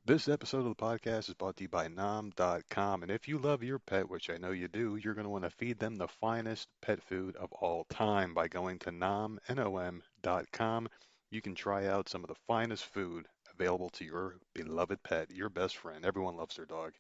This episode of the podcast is brought to you by nomnomcom, and if you love your pet, which I know you do, you're going to want to feed them the finest pet food of all time by going to nomnomcom. You can try out some of the finest food available to your beloved pet, your best friend. Everyone loves their dog.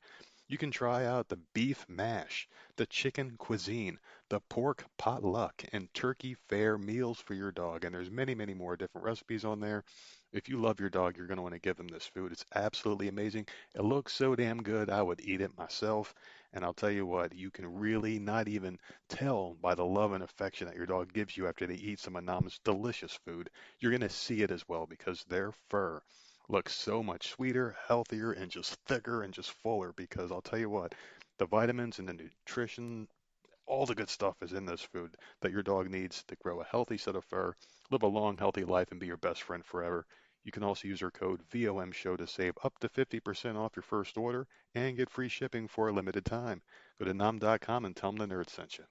You can try out the beef mash, the chicken cuisine, the pork potluck, and turkey fair meals for your dog. And there's many, many more different recipes on there. If you love your dog, you're going to want to give them this food. It's absolutely amazing. It looks so damn good, I would eat it myself. And I'll tell you what, you can really not even tell by the love and affection that your dog gives you after they eat some of Nam's delicious food. You're going to see it as well because their fur looks so much sweeter, healthier, and just thicker and just fuller. Because I'll tell you what, the vitamins and the nutrition, all the good stuff is in this food that your dog needs to grow a healthy set of fur, live a long, healthy life, and be your best friend forever. You can also use our code VOMSHOW to save up to 50% off your first order and get free shipping for a limited time. Go to nom.com and tell them the nerd sent you.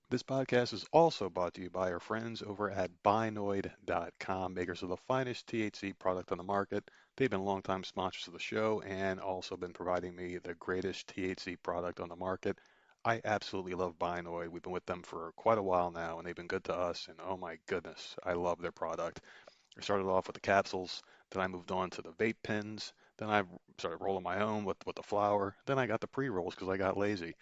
This podcast is also brought to you by our friends over at Binoid.com, makers of the finest THC product on the market. They've been longtime sponsors of the show and also been providing me the greatest THC product on the market. I absolutely love Binoid. We've been with them for quite a while now, and they've been good to us. And oh my goodness, I love their product. I started off with the capsules, then I moved on to the vape pens, then I started rolling my own with the flower, then I got the pre-rolls because I got lazy.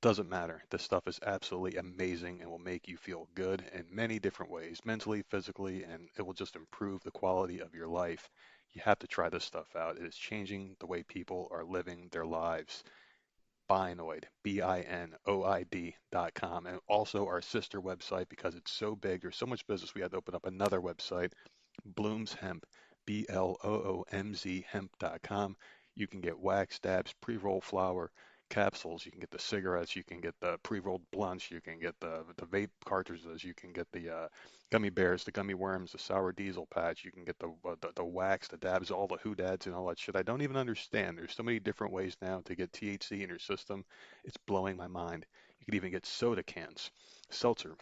Doesn't matter. This stuff is absolutely amazing and will make you feel good in many different ways, mentally, physically, and it will just improve the quality of your life. You have to try this stuff out. It is changing the way people are living their lives. Binoid, Binoid.com, and also our sister website because it's so big. There's so much business. We had to open up another website, Bloom's Hemp, Bloomz hemp.com. You can get wax dabs, pre-roll flower, capsules. You can get the cigarettes. You can get the pre-rolled blunts. You can get the vape cartridges. You can get the gummy bears, the gummy worms, the sour diesel patch. You can get the wax, the dabs, all the hoodads and all that shit. I don't even understand. There's so many different ways now to get THC in your system. It's blowing my mind. You can even get soda cans, seltzer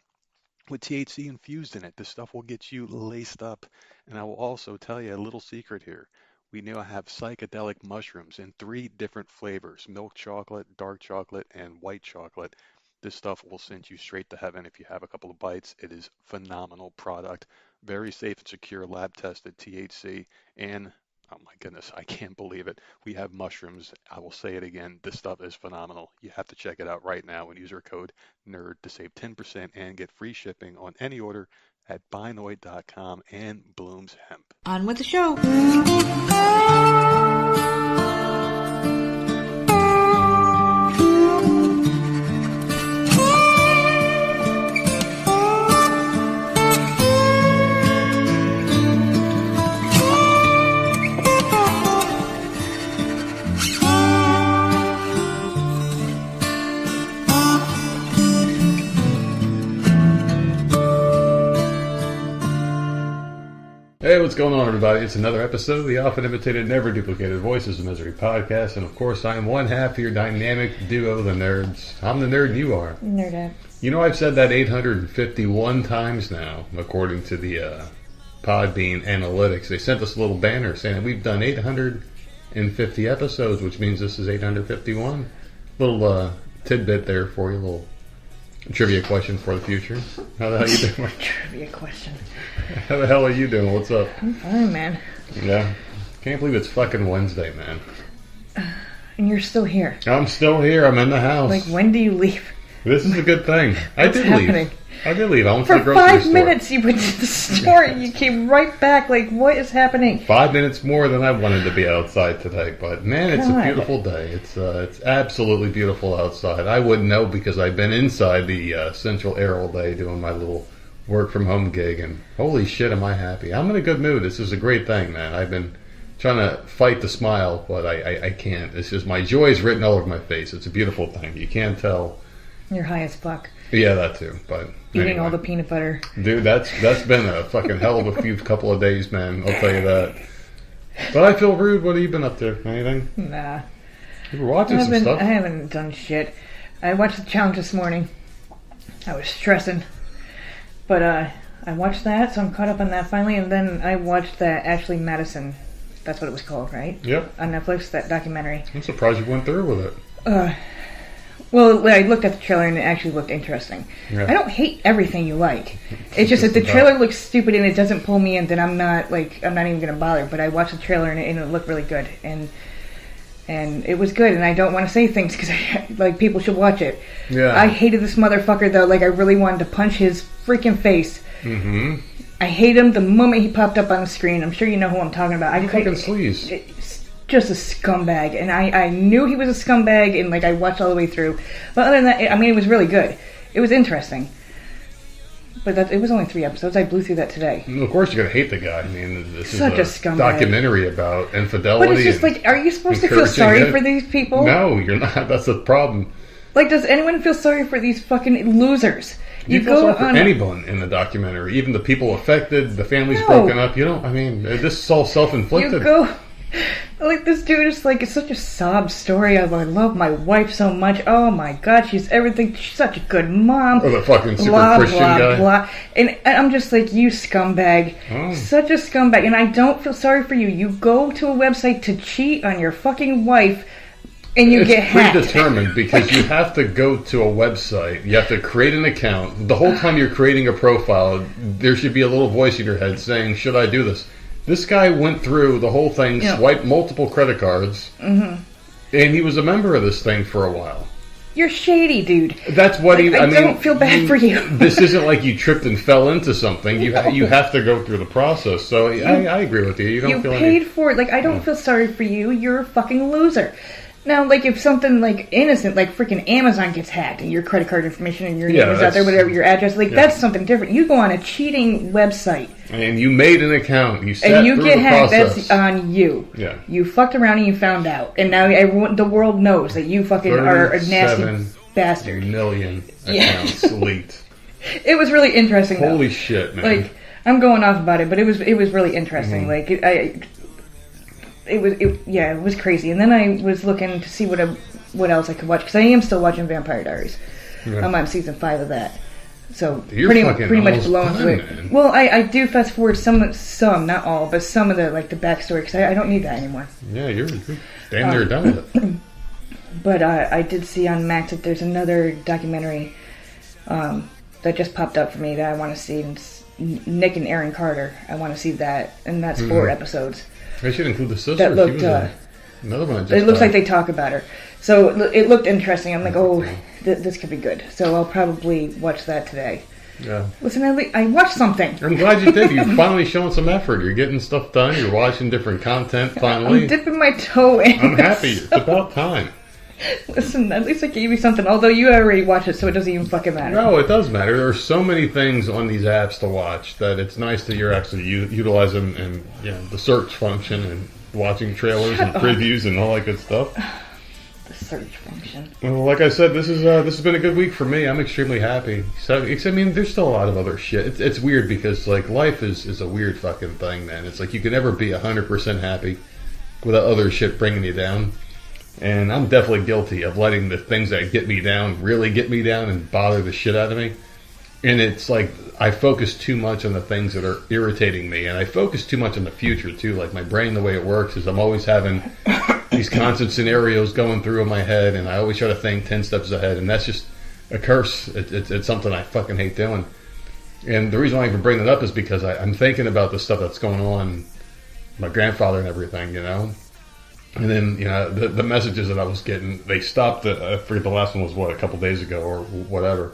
with THC infused in it. This stuff will get you laced up. And I will also tell you a little secret here. We now have psychedelic mushrooms in 3 different flavors, milk chocolate, dark chocolate, and white chocolate. This stuff will send you straight to heaven if you have a couple of bites. It is phenomenal product, very safe and secure, lab tested THC, and oh my goodness, I can't believe it. We have mushrooms. I will say it again. This stuff is phenomenal. You have to check it out right now and use our code NERD to save 10% and get free shipping on any order at Binoid.com and Bloom's Hemp. On with the show. Hey, what's going on, everybody? It's another episode of the often imitated, never duplicated Voices of Misery podcast, and of course, I am one half of your dynamic duo, the nerds. I'm the nerd, and you are. Nerd. You know, I've said that 851 times now, according to the Podbean analytics. They sent us a little banner saying that we've done 850 episodes, which means this is 851. Little tidbit there for you, a little trivia question for the future. How the hell you doing? Trivia question. How the hell are you doing? What's up? I'm fine, man. Yeah. Can't believe it's fucking Wednesday, man. And you're still here. I'm still here. I'm in the house. Like, when do you leave? This is a good thing. I What's did happening? leave. I did leave. I went For to the grocery 5 store. minutes you went to the store and you came right back. Like, what is happening? 5 minutes more than I wanted to be outside today. But, man, it's God. a beautiful day. It's absolutely beautiful outside. I wouldn't know because I've been inside the central air all day doing my little work from home gig. And holy shit, am I happy. I'm in a good mood. This is a great thing, man. I've been trying to fight the smile, but I can't. It's just my joy is written all over my face. It's a beautiful thing. You can't tell. You're high as fuck. Yeah, that too. But Eating anyway. all the peanut butter. Dude, that's been a fucking hell of a couple of days, man. I'll tell you that. But I feel rude. What have you been up to? Anything? Nah. You were watching some stuff. I haven't done shit. I watched the challenge this morning. I was stressing. But I watched that, so I'm caught up on that finally. And then I watched that Ashley Madison That's what it was called, right? Yep. On Netflix, that documentary. I'm surprised you went through with it. Well, I looked at the trailer and it actually looked interesting. Yeah. I don't hate everything you like. It's just if the trailer looks stupid and it doesn't pull me in, then I'm not even going to bother. But I watched the trailer and it looked really good, and it was good. And I don't want to say things because like people should watch it. Yeah. I hated this motherfucker though. Like I really wanted to punch his freaking face. Mm-hmm. I hate him the moment he popped up on the screen. I'm sure you know who I'm talking about. Fucking sleaze. Just a scumbag, and I knew he was a scumbag, and like I watched all the way through. But other than that, I mean, it was really good. It was interesting, but it was only 3 episodes. I blew through that today. Of course, you're gonna hate the guy. I mean, this Such a is a scumbag. documentary about infidelity. But it's just like, are you supposed to feel sorry for these people? No, you're not. That's the problem. Like, does anyone feel sorry for these fucking losers? You feel sorry for anyone in the documentary, even the people affected, the families broken up. You don't. I mean, this is all self-inflicted. You go. Like, this dude is like, it's such a sob story of, I love my wife so much. Oh my god, she's everything. She's such a good mom. Oh, the fucking super blah, Christian blah, guy. Blah. And I'm just like, you scumbag. Oh. Such a scumbag. And I don't feel sorry for you. You go to a website to cheat on your fucking wife, and you get hacked. It's predetermined because you have to go to a website. You have to create an account. The whole time you're creating a profile, there should be a little voice in your head saying, should I do this? This guy went through the whole thing, swiped multiple credit cards, and he was a member of this thing for a while. You're shady, dude. That's what I mean, don't feel bad for you. This isn't like you tripped and fell into something. You have to go through the process. So I agree with you. You paid for it. Like, I don't feel sorry for you. You're a fucking loser. Now, like, if something, like, innocent, like freaking Amazon gets hacked and your credit card information and your name is out there, whatever, your address, like, that's something different. You go on a cheating website. And you made an account. You sat and you through get the hacked, process. that's on you. Yeah. You fucked around and you found out. And now the world knows that you fucking are a nasty bastard. Million accounts leaked. It was really interesting, though. Holy shit, man. Like, I'm going off about it, but it was really interesting. Like, it was crazy. And then I was looking to see what else I could watch, because I am still watching Vampire Diaries. Yeah. I'm on season 5 of that, so You're pretty much blown through it. man. Well, I do fast forward some, not all, but some of the backstory, because I don't need that anymore. Yeah, you're damn near done with it. But I did see on Max that there's another documentary that just popped up for me that I want to see. And it's Nick and Aaron Carter. I want to see that, and that's 4 episodes. They should include the sister. That looked. Another one. It looks like they talk about her, so it looked interesting. I'm like, this could be good. So I'll probably watch that today. Yeah. Listen, I watched something. I'm glad you did. You're finally showing some effort. You're getting stuff done. You're watching different content. Finally, I'm dipping my toe in. I'm happy. It's about time. Listen, at least I gave you something. Although you already watched it, so it doesn't even fucking matter. No, it does matter. There are so many things on these apps to watch that it's nice that you're actually utilizing and the search function and watching trailers and previews and all that good stuff. The search function. Well, like I said, this has been a good week for me. I'm extremely happy. So, I mean, there's still a lot of other shit. It's weird because like life is a weird fucking thing, man. It's like you can never be 100% happy without other shit bringing you down. And I'm definitely guilty of letting the things that get me down really get me down and bother the shit out of me. And it's like I focus too much on the things that are irritating me, and I focus too much on the future too. Like my brain, the way it works is I'm always having these constant scenarios going through in my head, and I always try to think 10 steps ahead, and that's just a curse. It's something I fucking hate doing. And the reason why I even bring it up is because I'm thinking about the stuff that's going on, my grandfather and everything, And then, the messages that I was getting, they stopped. I forget the last one was, a couple days ago or whatever.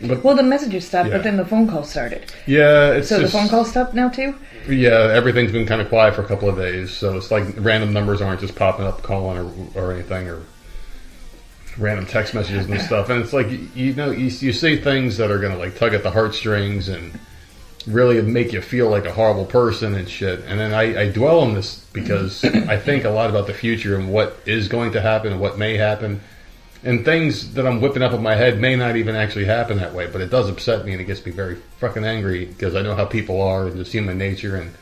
But, well, the messages stopped, but then the phone call started. Yeah. So the phone call stopped now, too? Yeah, everything's been kind of quiet for a couple of days. So it's like random numbers aren't just popping up calling or anything, or random text messages and stuff. And it's like, you say things that are going to like tug at the heartstrings and really make you feel like a horrible person and shit. And then I dwell on this because I think a lot about the future and what is going to happen and what may happen. And things that I'm whipping up in my head may not even actually happen that way, but it does upset me and it gets me very fucking angry because I know how people are and just human nature and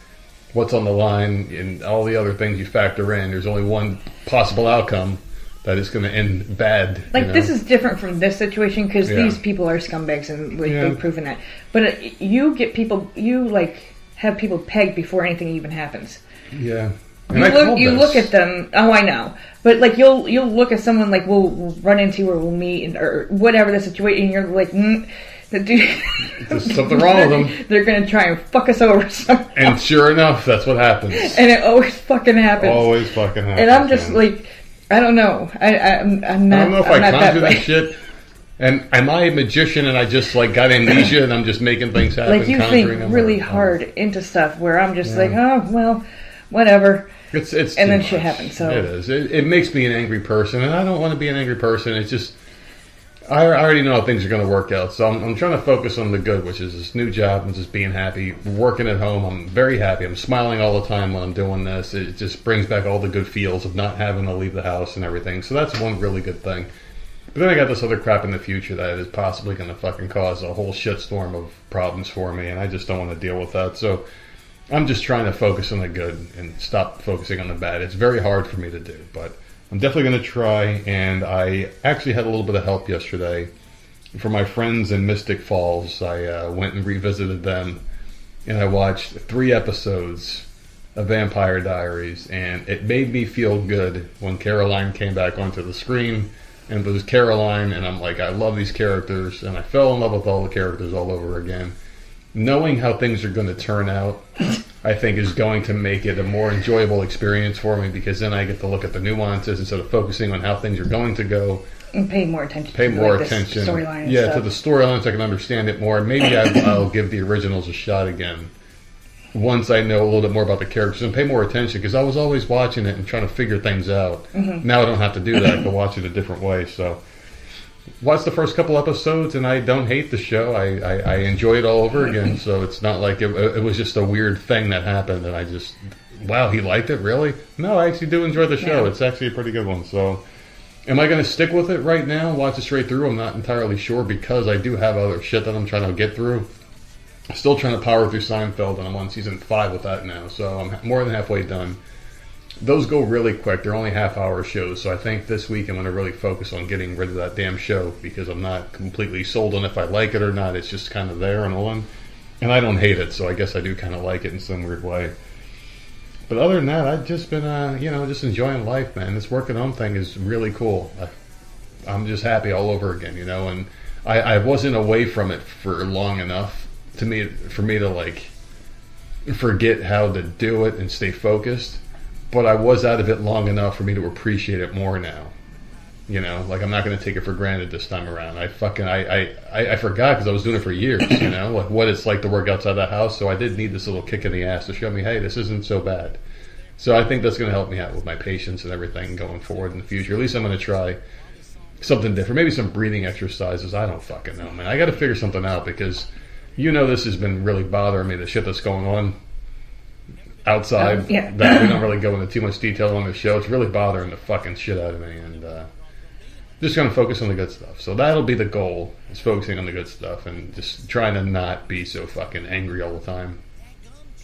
what's on the line and all the other things you factor in. There's only one possible outcome that is going to end bad. Like, this is different from this situation because these people are scumbags and they've proven that. But you get people, have people pegged before anything even happens. Yeah. You look at them. Oh, I know. But like you'll look at someone like we'll run into or we'll meet or whatever the situation. And you're like, there's something wrong with them. They're gonna try and fuck us over somehow. And sure enough, that's what happens. And it always fucking happens. Always fucking happens. And I'm just like, I don't know. I'm not. I don't know if I conjure that shit. And am I a magician and I just like got amnesia and I'm just making things happen? Like you think really hard into stuff where I'm just like, oh well, whatever. It's and then shit happens. So it is. It makes me an angry person, and I don't want to be an angry person. It's just I already know how things are going to work out. So I'm trying to focus on the good, which is this new job and just being happy, working at home. I'm very happy. I'm smiling all the time when I'm doing this. It just brings back all the good feels of not having to leave the house and everything. So that's one really good thing. But then I got this other crap in the future that is possibly going to fucking cause a whole shitstorm of problems for me, and I just don't want to deal with that. So I'm just trying to focus on the good and stop focusing on the bad. It's very hard for me to do, but I'm definitely going to try. And I actually had a little bit of help yesterday for my friends in Mystic Falls. I went and revisited them, and I watched 3 episodes of Vampire Diaries, and it made me feel good when Caroline came back onto the screen. And it was Caroline, and I'm like, I love these characters, and I fell in love with all the characters all over again. Knowing how things are going to turn out, I think is going to make it a more enjoyable experience for me, because then I get to look at the nuances instead of focusing on how things are going to go. And pay more attention. Pay more attention. Storyline. Yeah, to the storylines, I can understand it more. Maybe I'll give the originals a shot again once I know a little bit more about the characters and pay more attention, because I was always watching it and trying to figure things out. Mm-hmm. Now I don't have to do that. I can watch it a different way. So watch the first couple episodes, and I don't hate the show. I enjoy it all over again. So it's not like it was just a weird thing that happened, and I just, wow, he liked it? Really? No, I actually do enjoy the show. Yeah. It's actually a pretty good one. So am I going to stick with it right now, watch it straight through? I'm not entirely sure, because I do have other shit that I'm trying to get through. Still trying to power through Seinfeld, and I'm on season 5 with that now, so I'm more than halfway done. Those go really quick. They're only half-hour shows, so I think this week I'm going to really focus on getting rid of that damn show, because I'm not completely sold on if I like it or not. It's just kind of there and on, and I don't hate it, so I guess I do kind of like it in some weird way. But other than that, I've just been, just enjoying life, man. This work at home thing is really cool. I'm just happy all over again, and I wasn't away from it for long enough for me to like forget how to do it and stay focused, but I was out of it long enough for me to appreciate it more now. Like I'm not going to take it for granted this time around. I forgot, because I was doing it for years. Like what it's like to work outside the house. So I did need this little kick in the ass to show me, hey, this isn't so bad. So I think that's going to help me out with my patience and everything going forward in the future. At least I'm going to try something different. Maybe some breathing exercises. I don't fucking know, man. I got to figure something out, because this has been really bothering me, the shit that's going on outside, that we don't really go into too much detail on the show. It's really bothering the fucking shit out of me, and just going to focus on the good stuff. So that'll be the goal, is focusing on the good stuff and just trying to not be so fucking angry all the time.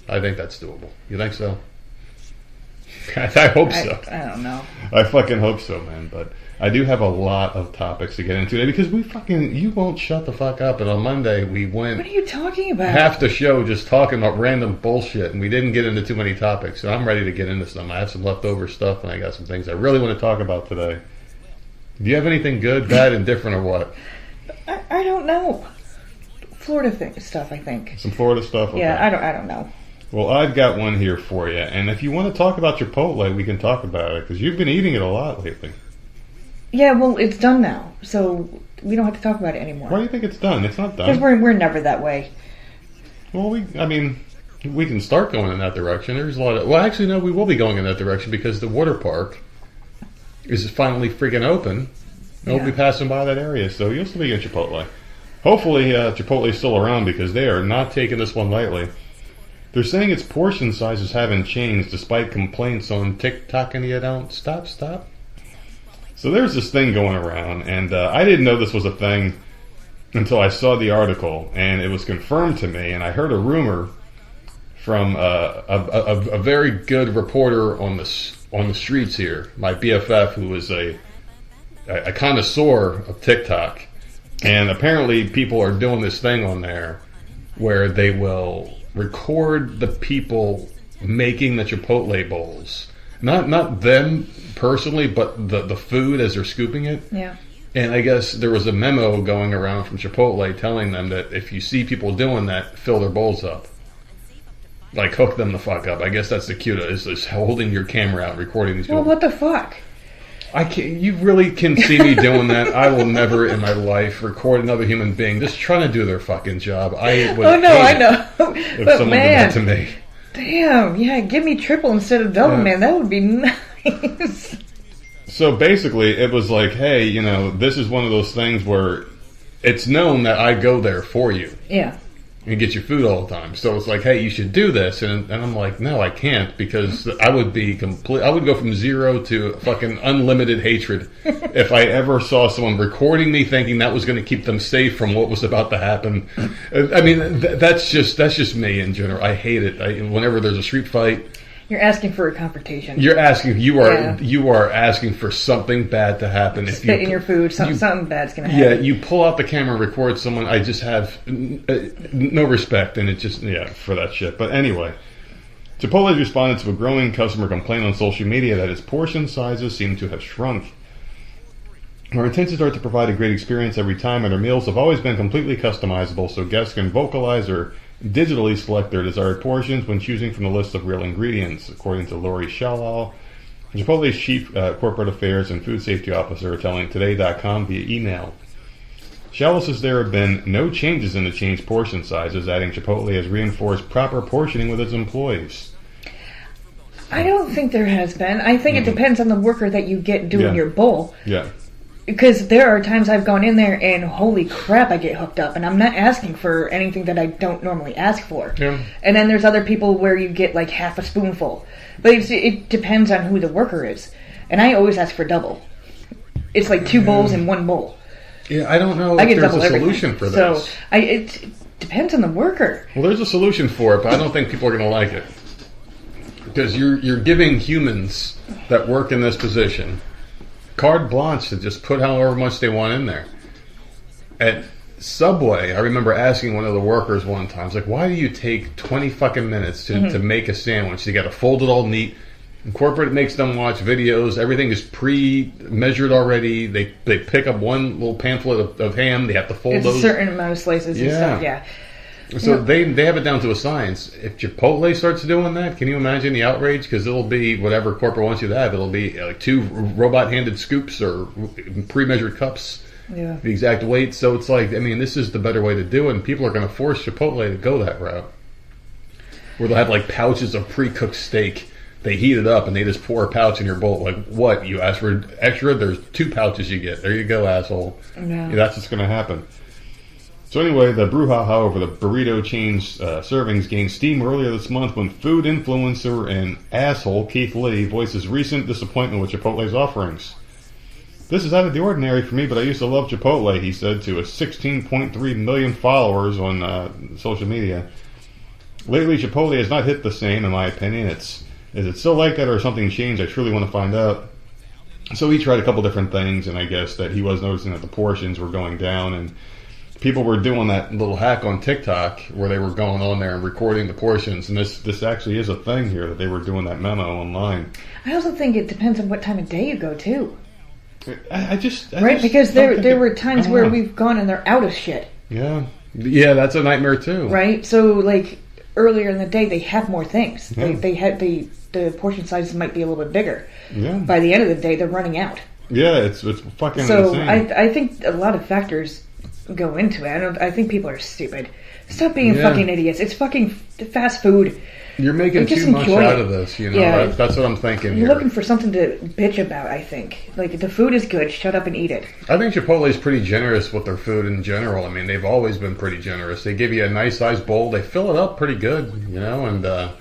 I think that's doable. You think so? I hope so. I don't know. I fucking hope so, man, but I do have a lot of topics to get into today, because you won't shut the fuck up. And on Monday we went, what are you talking about? Half the show just talking about random bullshit, and we didn't get into too many topics. So I'm ready to get into some. I have some leftover stuff, and I got some things I really want to talk about today. Do you have anything good, bad, and different, or what? I don't know. Florida stuff, I think. Some Florida stuff? Okay. Yeah, I don't know. Well, I've got one here for you, and if you want to talk about Chipotle, we can talk about it, because you've been eating it a lot lately. Yeah, well, it's done now, so we don't have to talk about it anymore. Why do you think it's done? It's not done. Because we're never that way. Well, we can start going in that direction. There's a lot of... Well, actually, no, we will be going in that direction, because the water park is finally freaking open. And we'll be passing by that area, so you'll still be getting Chipotle. Hopefully, Chipotle's still around, because they are not taking this one lightly. They're saying its portion sizes haven't changed, despite complaints on TikTok, and you don't stop. So there's this thing going around, and I didn't know this was a thing until I saw the article, and it was confirmed to me, and I heard a rumor from a very good reporter on the streets here, my BFF, who is a connoisseur of TikTok, and apparently people are doing this thing on there where they will record the people making the Chipotle bowls Not them personally, but the food as they're scooping it. Yeah. And I guess there was a memo going around from Chipotle telling them that if you see people doing that, fill their bowls up. Like, hook them the fuck up. I guess that's the cue to is holding your camera out, recording these people. Well, what the fuck? I can't. You really can see me doing that. I will never in my life record another human being just trying to do their fucking job. I would Oh no, hate I it know. if But someone man, did that to me. damn, yeah, give me triple instead of double, Yeah. man. That would be nice. So basically, it was like, hey, you know, this is one of those things where it's known that I go there for you Yeah. and get your food all the time. So it's like, hey, you should do this, and I'm like, no, I can't, because I would be I would go from 0 to fucking unlimited hatred if I ever saw someone recording me thinking that was going to keep them safe from what was about to happen. I mean, that's just me in general. I hate it. Whenever there's a street fight. You're asking for a confrontation. You Yeah. are asking for something bad to happen. If Spit in your food, something bad's gonna happen. Yeah, you pull out the camera and record someone. I just have no respect, and it just for that shit. But anyway, Chipotle has responded to a growing customer complaint on social media that its portion sizes seem to have shrunk. Our intentions are to provide a great experience every time, and our meals have always been completely customizable, so guests can vocalize or digitally select their desired portions when choosing from the list of real ingredients, according to Lori Shalal, Chipotle's Chief Corporate Affairs and Food Safety Officer, telling Today.com via email. Shalal says there have been no changes in the changed portion sizes, adding Chipotle has reinforced proper portioning with its employees. I don't think there has been. I think it depends on the worker that you get doing your bowl. Yeah. Because there are times I've gone in there and holy crap, I get hooked up, and I'm not asking for anything that I don't normally ask for. Yeah. And then there's other people where you get like half a spoonful. But it depends on who the worker is. And I always ask for double. It's like 2 bowls in 1 bowl. Yeah, I don't know I if get there's a double solution everything. for this. So it depends on the worker. Well, there's a solution for it, but I don't think people are going to like it. Because you're giving humans that work in this position carte blanche to just put however much they want in there. At Subway, I remember asking one of the workers one time, I was like, why do you take 20 fucking minutes to make a sandwich? You got to fold it all neat. And corporate makes them watch videos. Everything is pre-measured already. They pick up one little pamphlet of ham. They have to fold It's those. a certain amount of slices and stuff, yeah. So they have it down to a science. If Chipotle starts doing that, can you imagine the outrage? Because it'll be whatever corporate wants you to have. It'll be like 2 robot-handed scoops or pre-measured cups, Yeah. the exact weight. So it's like, I mean, this is the better way to do it, and people are going to force Chipotle to go that route. Where they'll have like pouches of pre-cooked steak. They heat it up and they just pour a pouch in your bowl. Like, what? You ask for extra? There's 2 pouches you get. There you go, asshole. Yeah. That's what's going to happen. So anyway, the brouhaha over the burrito chain's servings gained steam earlier this month when food influencer and asshole Keith Lee voices recent disappointment with Chipotle's offerings. This is out of the ordinary for me, but I used to love Chipotle, he said to his 16.3 million followers on social media. Lately, Chipotle has not hit the same, in my opinion. Is it still like that or something changed? I truly want to find out. So he tried a couple different things, and I guess that he was noticing that the portions were going down, and people were doing that little hack on TikTok where they were going on there and recording the portions, and this actually is a thing here that they were doing that memo online. I also think it depends on what time of day you go too. I just Because don't think there were times I don't where know. we've gone and they're out of shit. Yeah, that's a nightmare too. Right? So like earlier in the day they have more things. Yeah. The portion sizes might be a little bit bigger. Yeah, By the end of the day they're running out. yeah, it's fucking So insane. I think a lot of factors go into it. I think people are stupid. Stop being Yeah. fucking idiots. It's fucking fast food. You're making just too much enjoy out it. of this, you know. Yeah. That's what I'm thinking You're here. looking for something to bitch about, I think. Like, the food is good, shut up and eat it. I think Chipotle's pretty generous with their food in general. I mean, they've always been pretty generous. They give you a nice sized bowl. They fill it up pretty good, you know, and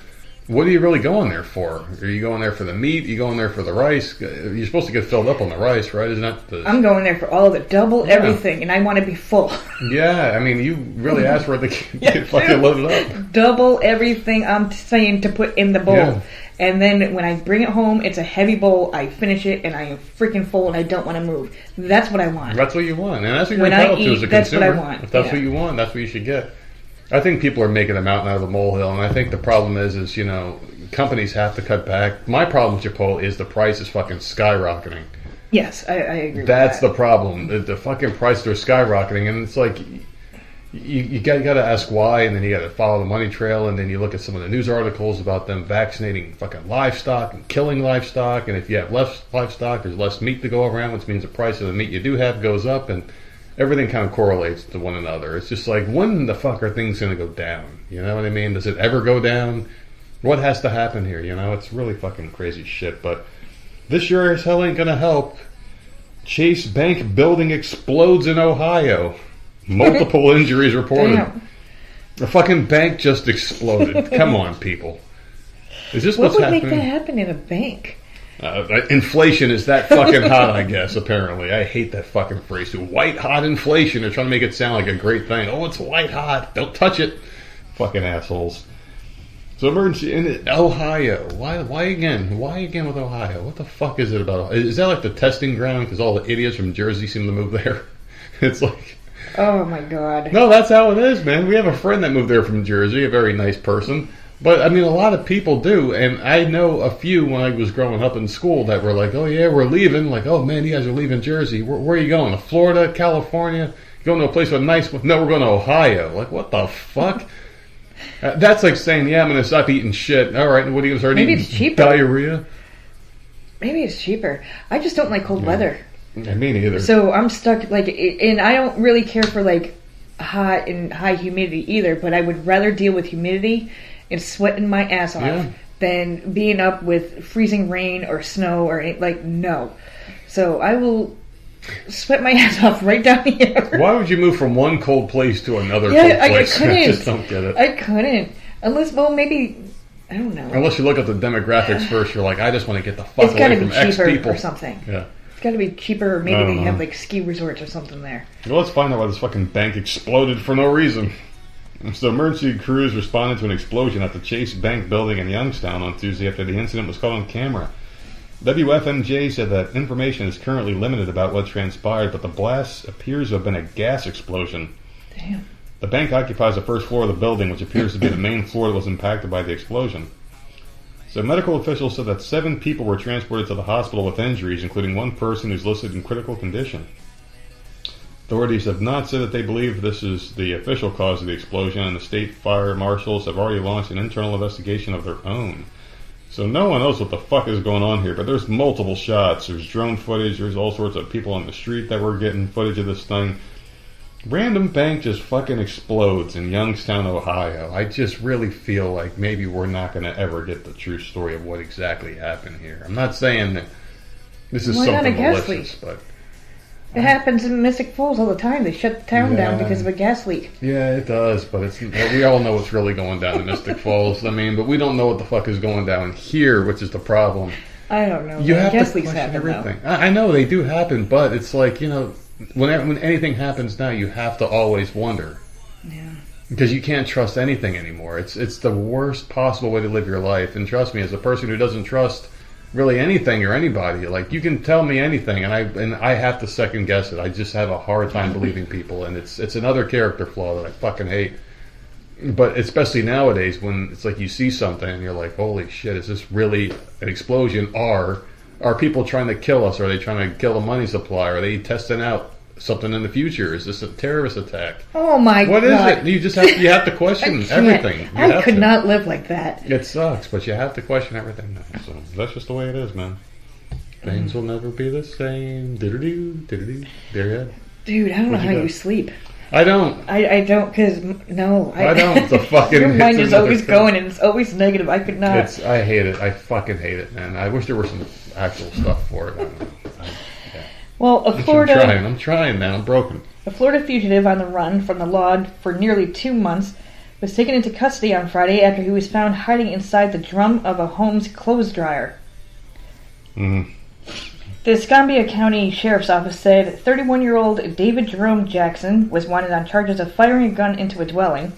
what are you really going there for? Are you going there for the meat? Are you going there for the rice? You're supposed to get filled up on the rice, right? Isn't that the... I'm going there for all of it, double everything, and I want to be full. Yeah, I mean, you really asked for it to get fucking loaded up. Double everything I'm saying to put in the bowl. Yeah. And then when I bring it home, it's a heavy bowl. I finish it, and I am freaking full, and I don't want to move. That's what I want. That's what you want, and that's what you're When I entitled to eat, as a that's what consumer. I want, If that's yeah. what you want, that's what you should get. I think people are making a mountain out of a molehill, and I think the problem is you know, companies have to cut back. My problem with Chipotle is the price is fucking skyrocketing. Yes, I agree. That's with the problem. The fucking prices are skyrocketing, and it's like you got to ask why, and then you got to follow the money trail, and then you look at some of the news articles about them vaccinating fucking livestock and killing livestock, and if you have less livestock, there's less meat to go around, which means the price of the meat you do have goes up, and everything kind of correlates to one another. It's just like, when the fuck are things going to go down? You know what I mean? Does it ever go down? What has to happen here? You know, it's really fucking crazy shit, but this sure as hell ain't going to help. Chase Bank building explodes in Ohio. Multiple injuries reported. Damn. The fucking bank just exploded. Come on, people. Is this What what's would happening? make that happen in a bank? Inflation is that fucking hot, I guess, apparently. I hate that fucking phrase. White hot inflation. They're trying to make it sound like a great thing. Oh, it's white hot. Don't touch it. Fucking assholes. So emergency in Ohio. Why again? Why again with Ohio? What the fuck is it about? Is that like the testing ground because all the idiots from Jersey seem to move there? It's like... Oh my god. No, that's how it is, man. We have a friend that moved there from Jersey, a very nice person. But, I mean, a lot of people do, and I know a few when I was growing up in school that were like, oh, yeah, we're leaving. Like, oh, man, you guys are leaving Jersey. Where are you going? To Florida, California? You going to a place with nice... No, we're going to Ohio. Like, what the fuck? That's like saying, yeah, I'm going to stop eating shit. All right, what are you going to start Maybe eating? it's cheaper. Diarrhea? Maybe it's cheaper. I just don't like cold weather. Yeah, me neither. So I'm stuck, like, and I don't really care for, like, hot and high humidity either, but I would rather deal with humidity and sweating my ass off than being up with freezing rain or snow or, like, no. So I will sweat my ass off right down here. Why would you move from one cold place to another cold I place? couldn't. I just don't get it. I couldn't. Unless, well, maybe, I don't know. Unless you look at the demographics first, you're like, I just want to get the fuck It's got away to be from X cheaper people. or something. Yeah. It's got to be cheaper, or maybe I don't they know. have, like, ski resorts or something there. Well, let's find out why this fucking bank exploded for no reason. So emergency crews responded to an explosion at the Chase Bank building in Youngstown on Tuesday after the incident was caught on camera. WFMJ said that information is currently limited about what transpired, but the blast appears to have been a gas explosion. Damn. The bank occupies the first floor of the building, which appears to be the main floor that was impacted by the explosion. So medical officials said that 7 people were transported to the hospital with injuries, including one person who's listed in critical condition. Authorities have not said that they believe this is the official cause of the explosion, and the state fire marshals have already launched an internal investigation of their own. So no one knows what the fuck is going on here, but there's multiple shots. There's drone footage. There's all sorts of people on the street that were getting footage of this thing. Random bank just fucking explodes in Youngstown, Ohio. I just really feel like maybe we're not going to ever get the true story of what exactly happened here. I'm not saying that this is Why not something a gas malicious, leak? but... It happens in Mystic Falls all the time. They shut the town down because of a gas leak. Yeah, it does, but it's we all know what's really going down in Mystic Falls. I mean, but we don't know what the fuck is going down here, which is the problem. I don't know. You have gas to leaks question happen, everything. I know they do happen, but it's like, you know, when anything happens now, you have to always wonder. Yeah. Because you can't trust anything anymore. It's the worst possible way to live your life. And trust me, as a person who doesn't trust really anything or anybody, like, you can tell me anything, and I have to second guess it. I just have a hard time believing people, and it's another character flaw that I fucking hate. But especially nowadays, when it's like you see something and you're like, holy shit, is this really an explosion? Are people trying to kill us? Are they trying to kill the money supply? Are they testing out something in the future? Is this a terrorist attack? Oh my What god. is it? You have to question everything. I could not live like that. It sucks, but you have to question everything now. So that's just the way it is, man. Things will never be the same. Diddle-doo, diddle-doo. There you go. Dude, I don't know What how you got? you sleep. I don't. I don't, because, no. I don't. The fucking... Your mind it's is another always thing. going, and it's always negative. I could not. I hate it. I fucking hate it, man. I wish there were some actual stuff for it. I don't know. Yeah. Well, I'm trying, man. I'm broken. A Florida fugitive on the run from the law for nearly 2 months was taken into custody on Friday after he was found hiding inside the drum of a home's clothes dryer. Mm-hmm. The Escambia County Sheriff's Office said 31-year-old David Jerome Jackson was wanted on charges of firing a gun into a dwelling,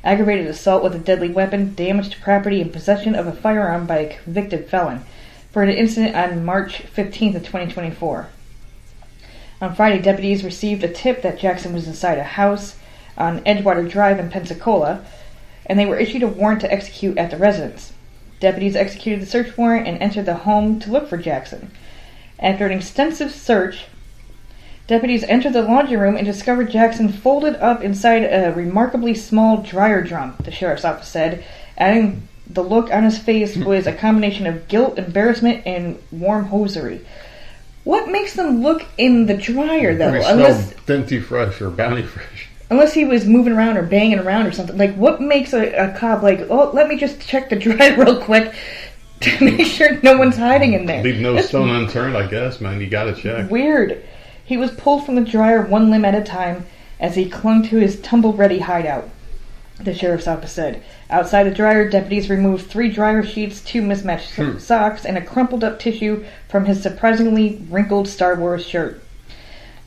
aggravated assault with a deadly weapon, damage to property, and possession of a firearm by a convicted felon for an incident on March 15th of 2024. On Friday, deputies received a tip that Jackson was inside a house. on Edgewater Drive in Pensacola, and they were issued a warrant to execute at the residence. Deputies executed the search warrant and entered the home to look for Jackson. After an extensive search, deputies entered the laundry room and discovered Jackson folded up inside a remarkably small dryer drum, the sheriff's office said, adding the look on his face was a combination of guilt, embarrassment, and warm hosiery. What makes them look in the dryer, though? Unless Venti Fresh or Bounty Fresh. Unless he was moving around or banging around or something. Like, what makes a cop like, oh, let me just check the dryer real quick to make sure no one's hiding in there? Leave no stone unturned, I guess, man. You gotta check. Weird. He was pulled from the dryer one limb at a time as he clung to his tumble-ready hideout, the sheriff's office said. Outside the dryer, deputies removed 3 dryer sheets, 2 mismatched socks, and a crumpled-up tissue from his surprisingly wrinkled Star Wars shirt.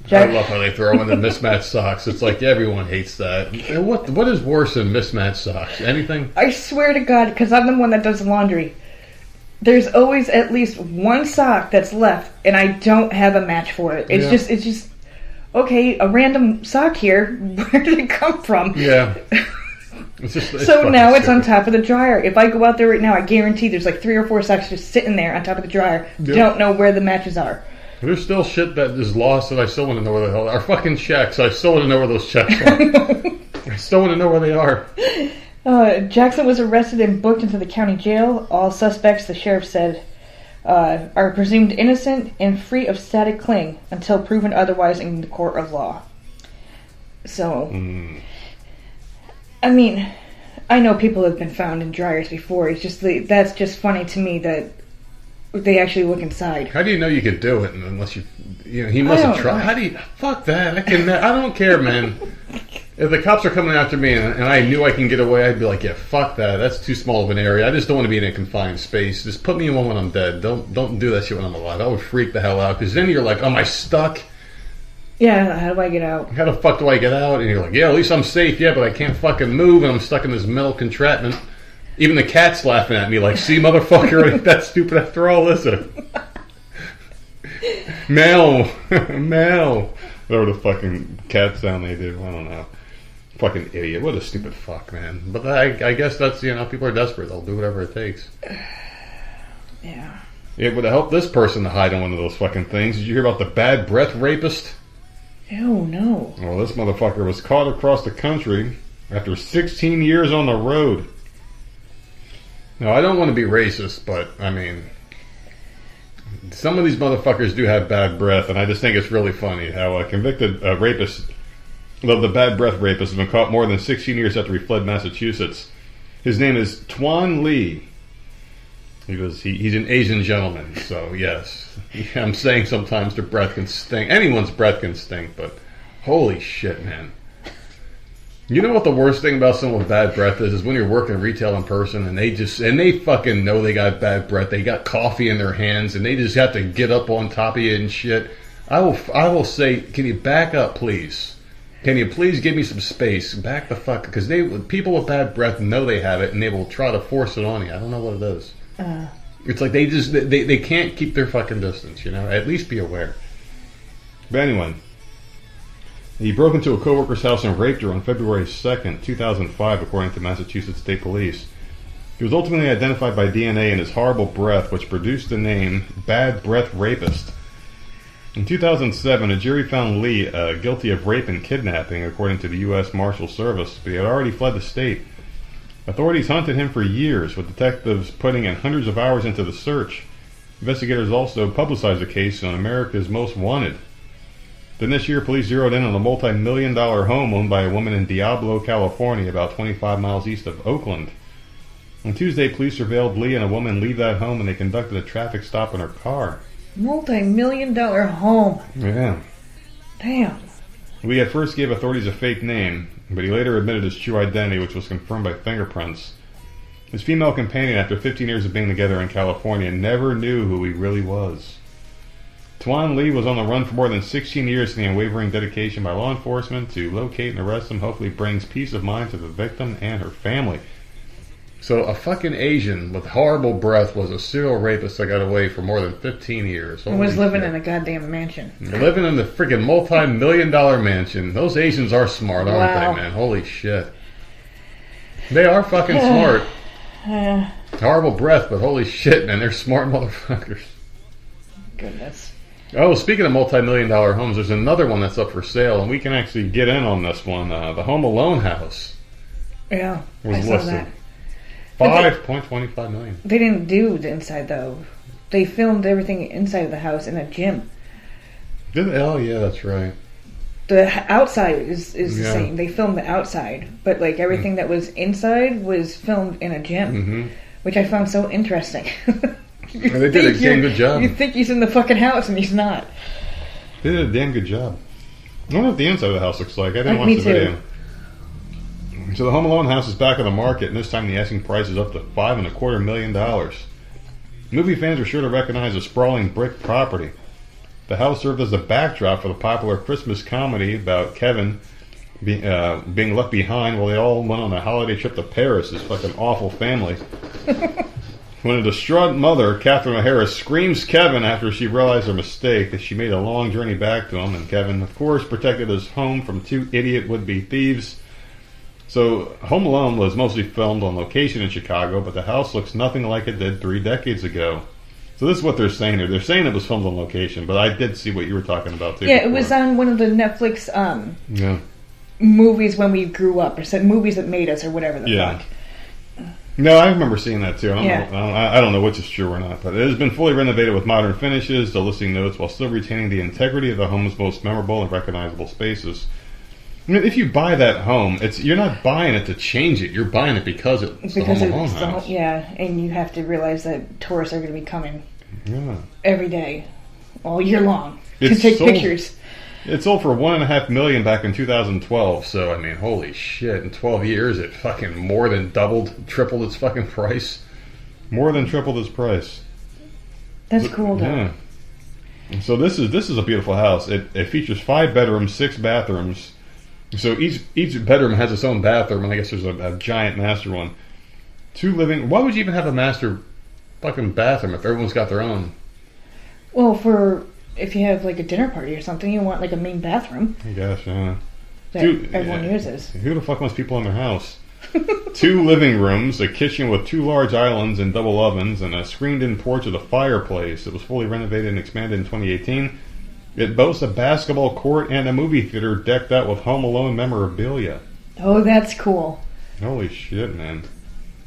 I love how they throw in the mismatched socks. It's like everyone hates that. And what is worse than mismatched socks? Anything? I swear to God, because I'm the one that does the laundry, there's always at least one sock that's left, and I don't have a match for it. It's just okay, a random sock here. Where did it come from? Yeah. It's so now it's on top of the dryer. If I go out there right now, I guarantee there's like 3 or 4 socks just sitting there on top of the dryer. Yep. Don't know where the matches are. There's still shit that is lost that I still want to know where the hell are. Fucking checks. I still want to know where those checks are. I still want to know where they are. Jackson was arrested and booked into the county jail. All suspects, the sheriff said, are presumed innocent and free of static cling until proven otherwise in the court of law. So, I mean, I know people have been found in dryers before. It's just that's just funny to me that they actually look inside. How do you know you could do it unless he must have tried? How do you? Fuck that! I don't care, man. If the cops are coming after me and I knew I can get away, I'd be like, yeah, fuck that. That's too small of an area. I just don't want to be in a confined space. Just put me in one when I'm dead. Don't do that shit when I'm alive. I would freak the hell out because then you're like, am I stuck? Yeah, how do I get out? How the fuck do I get out? And you're like, yeah, at least I'm safe. Yeah, but I can't fucking move and I'm stuck in this metal contraption. Even the cat's laughing at me like, see, motherfucker, ain't that stupid after all, listen. Meow. Meow. Whatever the fucking cat sound they do. I don't know. Fucking idiot. What a stupid fuck, man. But I guess that's, people are desperate. They'll do whatever it takes. Yeah. It would have helped this person to hide in one of those fucking things. Did you hear about the bad breath rapist? Ew, no. Well, this motherfucker was caught across the country after 16 years on the road. Now, I don't want to be racist, but, I mean, some of these motherfuckers do have bad breath, and I just think it's really funny how a convicted rapist, the bad breath rapist, has been caught more than 16 years after he fled Massachusetts. His name is Tuan Lee. He's an Asian gentleman, so yes. I'm saying sometimes their breath can stink. Anyone's breath can stink, but holy shit, man. You know what the worst thing about someone with bad breath is when you're working retail in person and they fucking know they got bad breath. They got coffee in their hands and they just have to get up on top of you and shit. I will say, can you back up, please? Can you please give me some space? Back the fuck, because people with bad breath know they have it and they will try to force it on you. I don't know what it is. It's like they can't keep their fucking distance. At least be aware. But anyway. He broke into a coworker's house and raped her on February 2nd, 2005, according to Massachusetts State Police. He was ultimately identified by DNA in his horrible breath, which produced the name Bad Breath Rapist. In 2007, a jury found Lee guilty of rape and kidnapping, according to the U.S. Marshal Service, but he had already fled the state. Authorities hunted him for years, with detectives putting in hundreds of hours into the search. Investigators also publicized the case on America's Most Wanted. Then this year, police zeroed in on a multi-million-dollar home owned by a woman in Diablo, California, about 25 miles east of Oakland. On Tuesday, police surveilled Lee and a woman leave that home, and they conducted a traffic stop in her car. Multi-million-dollar home. Yeah. Damn. Lee at first gave authorities a fake name, but he later admitted his true identity, which was confirmed by fingerprints. His female companion, after 15 years of being together in California, never knew who he really was. Tuan Lee was on the run for more than 16 years, and the unwavering dedication by law enforcement to locate and arrest him hopefully brings peace of mind to the victim and her family. So a fucking Asian with horrible breath was a serial rapist that got away for more than 15 years. I was living in a goddamn mansion. Living in the freaking multi-million-dollar mansion. Those Asians are smart, aren't they, man? Holy shit. They are fucking smart. Horrible breath, but holy shit, man. They're smart motherfuckers. Goodness. Oh, speaking of multi-million-dollar homes, there's another one that's up for sale, and we can actually get in on this one. The Home Alone house. Yeah, was I saw listed. that. $5.25 million. They didn't do the inside, though. They filmed everything inside of the house in a gym. Did they? Oh, yeah, that's right. The outside is the same. They filmed the outside, but like everything that was inside was filmed in a gym, which I found so interesting. They did a damn good job. You think he's in the fucking house, and he's not. They did a damn good job. I wonder what the inside of the house looks like. I didn't watch the video. So the Home Alone house is back on the market, and this time the asking price is up to $5.25 million. Movie fans are sure to recognize the sprawling brick property. The house served as a backdrop for the popular Christmas comedy about Kevin being left behind while they all went on a holiday trip to Paris, this fucking awful family. When a distraught mother, Catherine O'Hara, screams Kevin after she realized her mistake, that she made a long journey back to him, and Kevin, of course, protected his home from two idiot would-be thieves. So, Home Alone was mostly filmed on location in Chicago, but the house looks nothing like it did 3 decades ago. So this is what they're saying here. They're saying it was filmed on location, but I did see what you were talking about too. Yeah, before. It was on one of the Netflix movies when we grew up, or said movies that made us, or whatever the fuck. No, I remember seeing that too. I don't know which is true or not, but it has been fully renovated with modern finishes, the listing notes, while still retaining the integrity of the home's most memorable and recognizable spaces. I mean, if you buy that home, you're not buying it to change it. You're buying it because it's the Home Alone house. And you have to realize that tourists are going to be coming every day, all year long, to take pictures. It sold for $1.5 million back in 2012. So I mean, holy shit! In 12 years, it fucking more than tripled its fucking price. More than tripled its price. That's cool, though. Yeah. So this is a beautiful house. It features 5 bedrooms, 6 bathrooms. So each bedroom has its own bathroom, and I guess there's a giant master one. 2 living. Why would you even have a master fucking bathroom if everyone's got their own? Well, if you have like a dinner party or something, you want like a main bathroom. I guess, yeah. That everyone uses. Who the fuck wants people in their house? 2 living rooms, a kitchen with 2 large islands and double ovens, and a screened-in porch with a fireplace. It was fully renovated and expanded in 2018. It boasts a basketball court and a movie theater decked out with Home Alone memorabilia. Oh, that's cool. Holy shit, man.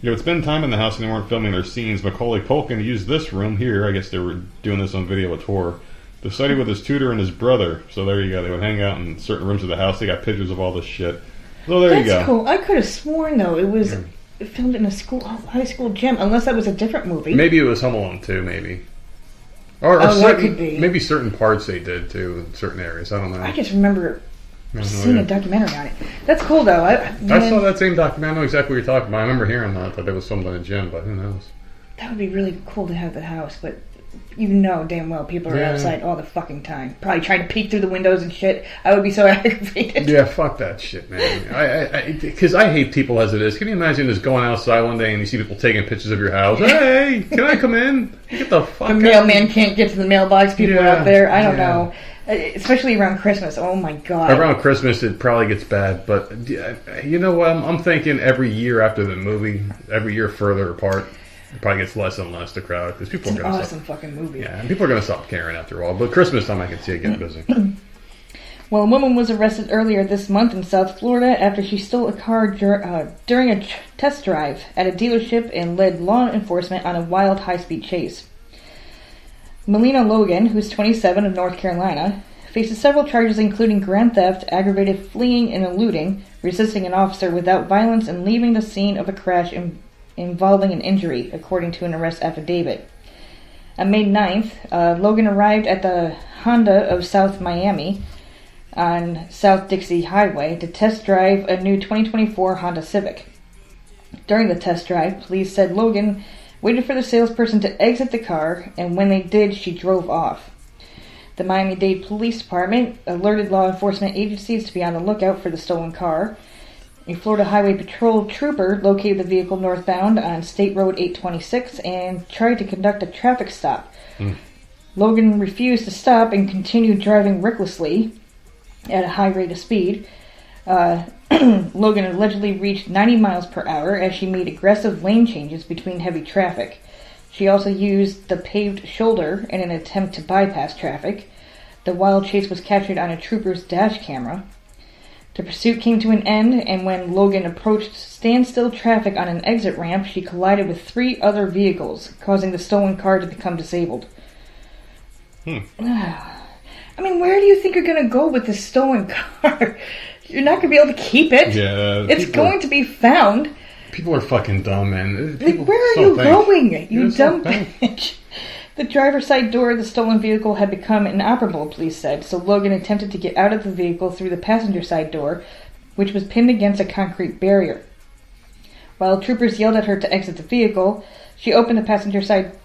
It's been time in the house and they weren't filming their scenes. Macaulay Culkin used this room here, I guess they were doing this on video, a tour, to study with his tutor and his brother. So there you go. They would hang out in certain rooms of the house. They got pictures of all this shit. So there you go. That's cool. I could have sworn, though, it was filmed in a high school gym, unless that was a different movie. Maybe it was Home Alone 2, maybe. Or that could be. Maybe certain parts they did, too, in certain areas. I don't know. I just remember seeing a documentary on it. That's cool, though. I saw that same documentary. I know exactly what you're talking about. I remember hearing that. I thought it was something in a gym, but who knows? That would be really cool to have the house, but you know damn well people are outside all the fucking time. Probably trying to peek through the windows and shit. I would be so aggravated. Yeah, fuck that shit, man. Because I hate people as it is. Can you imagine just going outside one day and you see people taking pictures of your house? Hey, can I come in? Get the fuck out. The mailman can't get to the mailbox. People are out there. I don't know. Especially around Christmas. Oh my god. Around Christmas it probably gets bad, but you know what? I'm thinking every year after the movie, every year further apart, it probably gets less and less, the crowd, because people are going to awesome fucking movie. Yeah, and people are going to stop caring after all. But Christmas time, I can see it getting busy. Well, a woman was arrested earlier this month in South Florida after she stole a car during a test drive at a dealership and led law enforcement on a wild high-speed chase. Melina Logan, who's 27 of North Carolina, faces several charges including grand theft, aggravated fleeing and eluding, resisting an officer without violence, and leaving the scene of a crash involving an injury, according to an arrest affidavit. On May 9th, Logan arrived at the Honda of South Miami on South Dixie Highway to test drive a new 2024 Honda Civic. During the test drive, police said Logan waited for the salesperson to exit the car, and when they did, she drove off. The Miami-Dade Police Department alerted law enforcement agencies to be on the lookout for the stolen car. A Florida Highway Patrol trooper located the vehicle northbound on State Road 826 and tried to conduct a traffic stop. Logan refused to stop and continued driving recklessly at a high rate of speed. Logan allegedly reached 90 miles per hour as she made aggressive lane changes between heavy traffic. She also used the paved shoulder in an attempt to bypass traffic. The wild chase was captured on a trooper's dash camera. The pursuit came to an end, and when Logan approached standstill traffic on an exit ramp, she collided with 3 other vehicles, causing the stolen car to become disabled. I mean, where do you think you're going to go with this stolen car? You're not going to be able to keep it. Yeah, it's going to be found. People are fucking dumb, man. Where are you going, you dumb bitch? The driver's side door of the stolen vehicle had become inoperable, police said, so Logan attempted to get out of the vehicle through the passenger side door, which was pinned against a concrete barrier. While troopers yelled at her to exit the vehicle, she opened the passenger side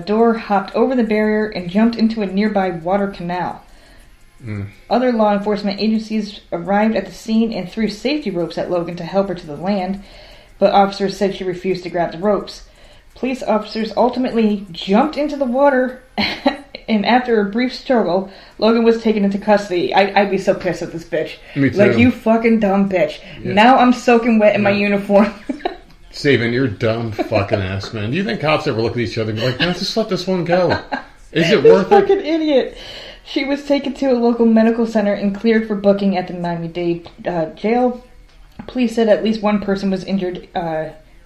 door, hopped over the barrier, and jumped into a nearby water canal. Other law enforcement agencies arrived at the scene and threw safety ropes at Logan to help her to the land, but officers said she refused to grab the ropes. Police officers ultimately jumped into the water, and after a brief struggle, Logan was taken into custody. I'd be so pissed at this bitch. Me too. Like, you fucking dumb bitch. Yeah. Now I'm soaking wet in my uniform. Saving your dumb fucking ass, man. Do you think cops ever look at each other and be like, no, just let this one go? Is it worth it? Fucking idiot. She was taken to a local medical center and cleared for booking at the Miami-Dade jail. Police said at least one person was injured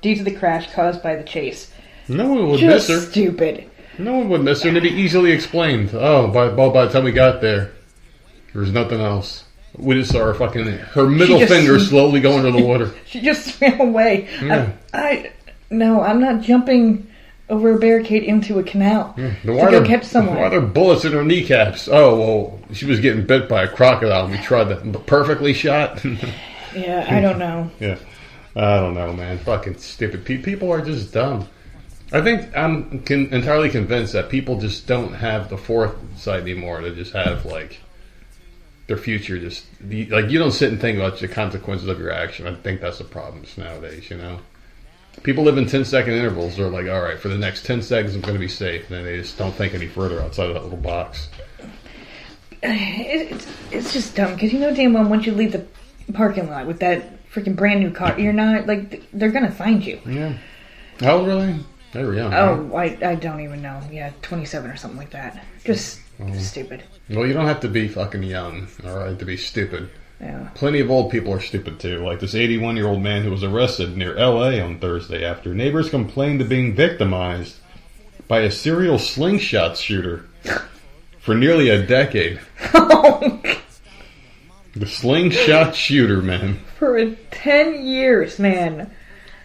due to the crash caused by the chase. No one would Just miss her. Stupid. No one would miss her, and it'd be easily explained. By the time we got there was nothing else. We just saw her middle finger slowly go under the water. She just swam away. Yeah. No, I'm not jumping over a barricade into a canal to go catch someone. Why are there bullets in her kneecaps? Oh, well, she was getting bit by a crocodile, and we tried that. Perfectly shot? Yeah, I don't know. Yeah, I don't know, man. Fucking stupid. People are just dumb. I think I'm entirely convinced that people just don't have the foresight anymore to just have, like, their future just... Like, you don't sit and think about the consequences of your action. I think that's the problem nowadays, you know? People live in 10-second intervals. They're like, all right, for the next 10 seconds I'm going to be safe. And then they just don't think any further outside of that little box. It's just dumb, because you know damn well once you leave the parking lot with that freaking brand new car, you're not, like, they're going to find you. Yeah. How old were they? They were young. Oh, right? I don't even know. Yeah, 27 or something like that. Just stupid. Well, you don't have to be fucking young, alright, to be stupid. Yeah. Plenty of old people are stupid too, like this 81-year-old man who was arrested near L.A. on Thursday after neighbors complained of being victimized by a serial slingshot shooter for nearly a decade. The slingshot shooter, man. For 10 years, man.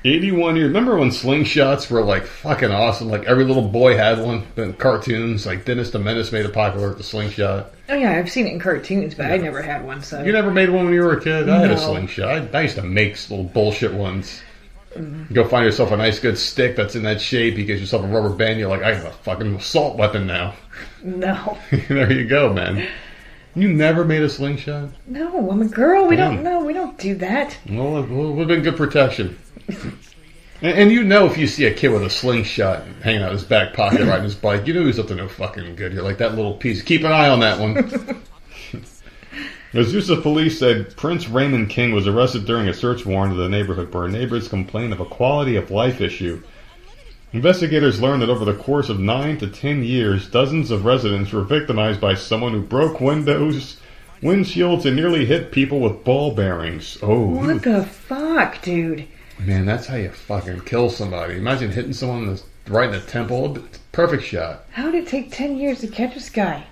81 years. Remember when slingshots were like fucking awesome? Like every little boy had one. In cartoons, like Dennis the Menace made it popular with the slingshot. Oh yeah, I've seen it in cartoons, but I never had one. So you never made one when you were a kid? I had a No. slingshot. I used to make little bullshit ones. Go find yourself a nice good stick that's in that shape. You get yourself a rubber band. You're like, I have a fucking assault weapon now. No. There you go, man. You never made a slingshot? No, I'm a girl. We don't know. We don't do that. Well, it would have been good protection. And you know if you see a kid with a slingshot hanging out his back pocket riding his bike, you know he's up to no fucking good. You're like, that little piece. Keep an eye on that one. Azusa police said Prince Raymond King was arrested during a search warrant of the neighborhood where neighbors complained of a quality of life issue. Investigators learned that over the course of 9 to 10 years, dozens of residents were victimized by someone who broke windows, windshields, and nearly hit people with ball bearings. Oh, What the fuck, dude? man, that's how you fucking kill somebody. Imagine hitting someone right in the temple. Perfect shot. How did it take 10 years to catch this guy?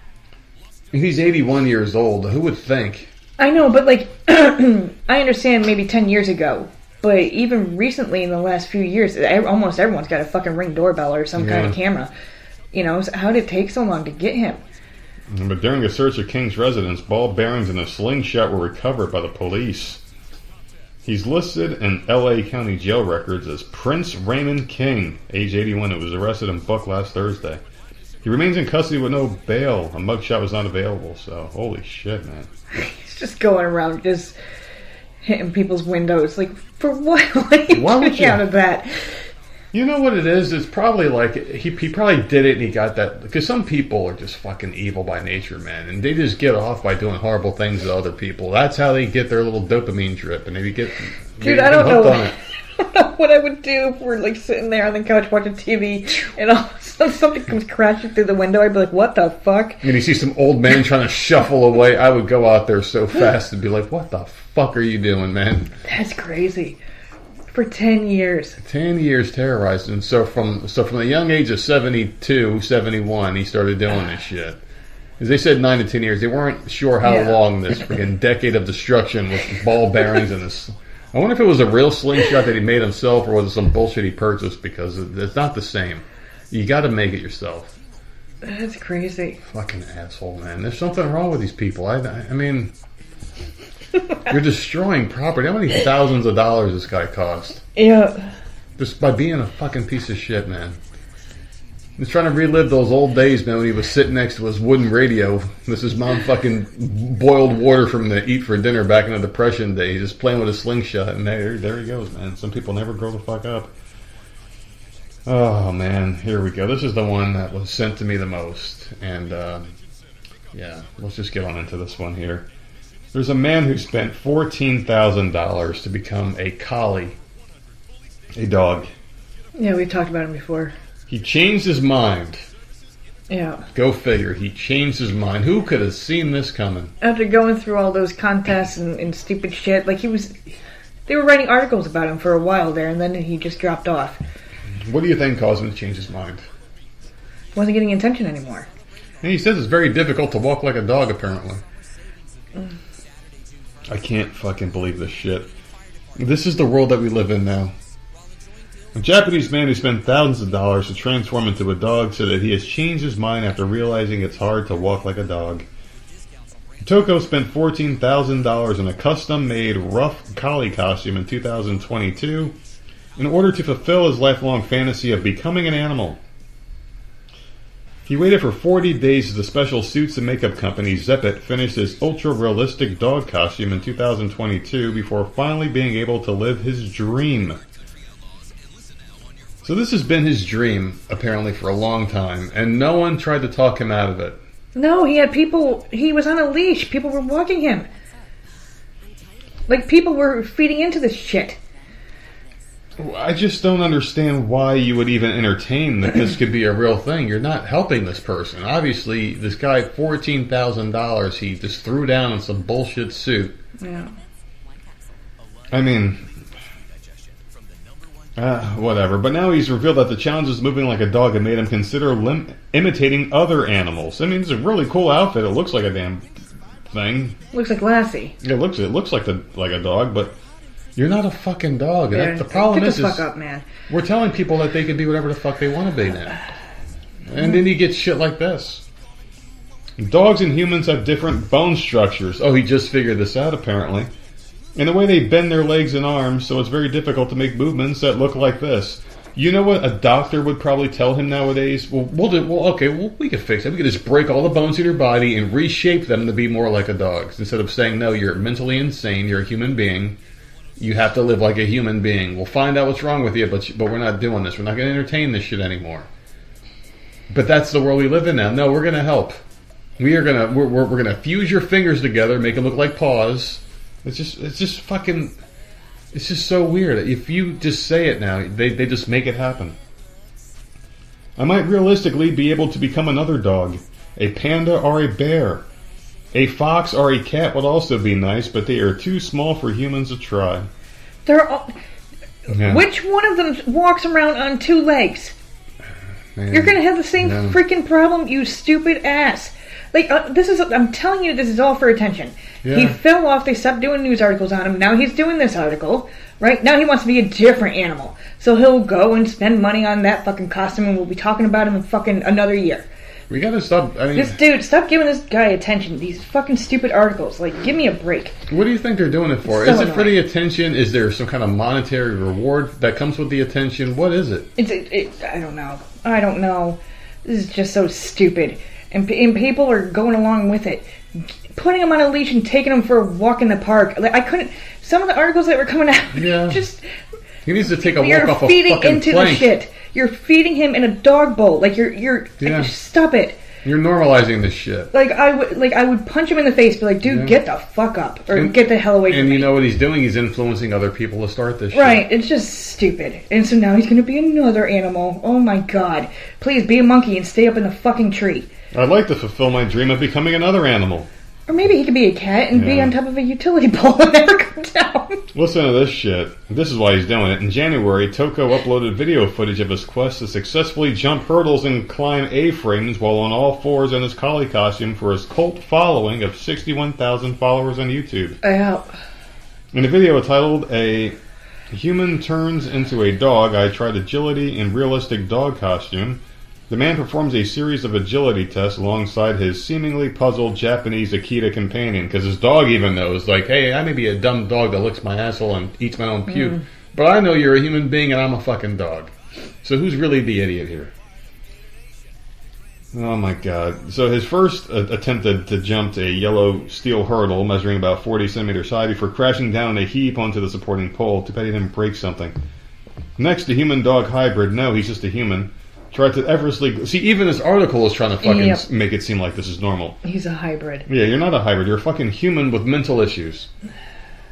He's 81 years old. Who would think? I know, but like, I understand maybe 10 years ago, but even recently in the last few years, almost everyone's got a fucking Ring doorbell or some kind of camera. You know, so how did it take so long to get him? But during a search of King's residence, ball bearings and a slingshot were recovered by the police. He's listed in L.A. County jail records as Prince Raymond King, age 81, who was arrested and booked last Thursday. He remains in custody with no bail. A mugshot was not available, so holy shit, man. He's just going around just hitting people's windows. Like, for what? What are you Why would getting you? out of that? You know what it is? It's probably like he probably did it and he got that because some people are just fucking evil by nature, man, and they just get off by doing horrible things to other people. That's how they get their little dopamine drip, and they get Dude, they I don't hooked know. on it. I don't know what I would do if we're like sitting there on the couch watching TV and all of a sudden something comes crashing through the window. I'd be like, what the fuck? And you see some old man trying to shuffle away. I would go out there so fast and be like, "What the fuck are you doing, man?" That's crazy. For 10 years. 10 years terrorized him. So from the young age of 72, 71, he started doing this shit. As they said 9 to 10 years, they weren't sure how long this freaking decade of destruction with ball bearings and this. I wonder if it was a real slingshot that he made himself or was it some bullshit he purchased because it's not the same. You got to make it yourself. That's crazy. Fucking asshole, man. There's something wrong with these people. I mean, you're destroying property. How many thousands of dollars this guy cost? Yeah. Just by being a fucking piece of shit, man. He's trying to relive those old days, man, when he was sitting next to his wooden radio. This is mom fucking boiled water from the eat for dinner back in the Depression days, just playing with a slingshot, and there he goes, man. Some people never grow the fuck up. Oh, man, here we go. This is the one that was sent to me the most, and, yeah, let's just get on into this one here. There's a man who spent $14,000 to become a collie, a dog. Yeah, we've talked about him before. He changed his mind. Yeah. Go figure. He changed his mind. Who could have seen this coming? After going through all those contests and stupid shit, like they were writing articles about him for a while there, and then he just dropped off. What do you think caused him to change his mind? Wasn't getting attention anymore. And he says it's very difficult to walk like a dog, apparently. I can't fucking believe this shit. This is the world that we live in now. A Japanese man who spent thousands of dollars to transform into a dog said that he has changed his mind after realizing it's hard to walk like a dog. Toko spent $14,000 on a custom-made rough collie costume in 2022 in order to fulfill his lifelong fantasy of becoming an animal. He waited for 40 days as the special suits and makeup company Zeppet finished his ultra-realistic dog costume in 2022 before finally being able to live his dream. So this has been his dream, apparently, for a long time, and no one tried to talk him out of it. No, he had people. He was on a leash. People were walking him. Like, people were feeding into this shit. I just don't understand why you would even entertain that this could be a real thing. You're not helping this person. Obviously, this guy, $14,000, he just threw down in some bullshit suit. Yeah. I mean, whatever. But now he's revealed that the challenge is moving like a dog and made him consider imitating other animals. I mean, it's a really cool outfit. It looks like a damn thing. Looks like Lassie. It looks like a dog, but you're not a fucking dog. Yeah, The problem get is, the fuck up, man. We're telling people that they can be whatever the fuck they want to be now. And then you get shit like this. Dogs and humans have different bone structures. Oh, he just figured this out, apparently. And the way they bend their legs and arms, so it's very difficult to make movements that look like this. You know what a doctor would probably tell him nowadays? We can fix it. We can just break all the bones in your body and reshape them to be more like a dog's. Instead of saying, no, you're mentally insane, you're a human being. You have to live like a human being. We'll find out what's wrong with you, but we're not doing this. We're not going to entertain this shit anymore. But that's the world we live in now. No, we're going to help. We're going to fuse your fingers together, make them look like paws. It's just so weird. If you just say it now, they just make it happen. I might realistically be able to become another dog, a panda or a bear. A fox or a cat would also be nice, but they are too small for humans to try. Yeah. Which one of them walks around on two legs? Man, You're going to have the same freaking problem, you stupid ass. Like, I'm telling you, this is all for attention. Yeah. He fell off, they stopped doing news articles on him, now he's doing this article, right? Now he wants to be a different animal. So he'll go and spend money on that fucking costume, and we'll be talking about him in fucking another year. We gotta stop. Stop giving this guy attention. These fucking stupid articles. Like, give me a break. What do you think they're doing it for? Is it for the attention? Is there some kind of monetary reward that comes with the attention? What is it? I don't know. This is just so stupid. and people are going along with it. Putting him on a leash and taking him for a walk in the park. Like, I couldn't. Some of the articles that were coming out, just he needs to take a walk you're off a feeding fucking into plank. the shit. You're feeding him in a dog bowl. Like like, stop it. You're normalizing this shit. Like I would punch him in the face, be like, dude, get the fuck up, or get the hell away from me. And you know what he's doing? He's influencing other people to start this shit. Right, it's just stupid. And so now he's going to be another animal. Oh my god. Please be a monkey and stay up in the fucking tree. I'd like to fulfill my dream of becoming another animal. Or maybe he could be a cat and be on top of a utility pole and never come down. Listen to this shit. This is why he's doing it. In January, Toko uploaded video footage of his quest to successfully jump hurdles and climb A-frames while on all fours in his collie costume for his cult following of 61,000 followers on YouTube. Yeah. In the video titled, "A Human Turns into a Dog, I Tried Agility in Realistic Dog Costume," the man performs a series of agility tests alongside his seemingly puzzled Japanese Akita companion, because his dog even knows, like, hey, I may be a dumb dog that licks my asshole and eats my own puke, but I know you're a human being and I'm a fucking dog. So who's really the idiot here? Oh my god. So his first attempted to jump a yellow steel hurdle measuring about 40 centimeters high before crashing down in a heap onto the supporting pole. Too bad he didn't break something. Next, the human-dog hybrid. No, he's just a human. Tried to effortlessly... See, even this article is trying to fucking make it seem like this is normal. He's a hybrid. Yeah, you're not a hybrid. You're a fucking human with mental issues.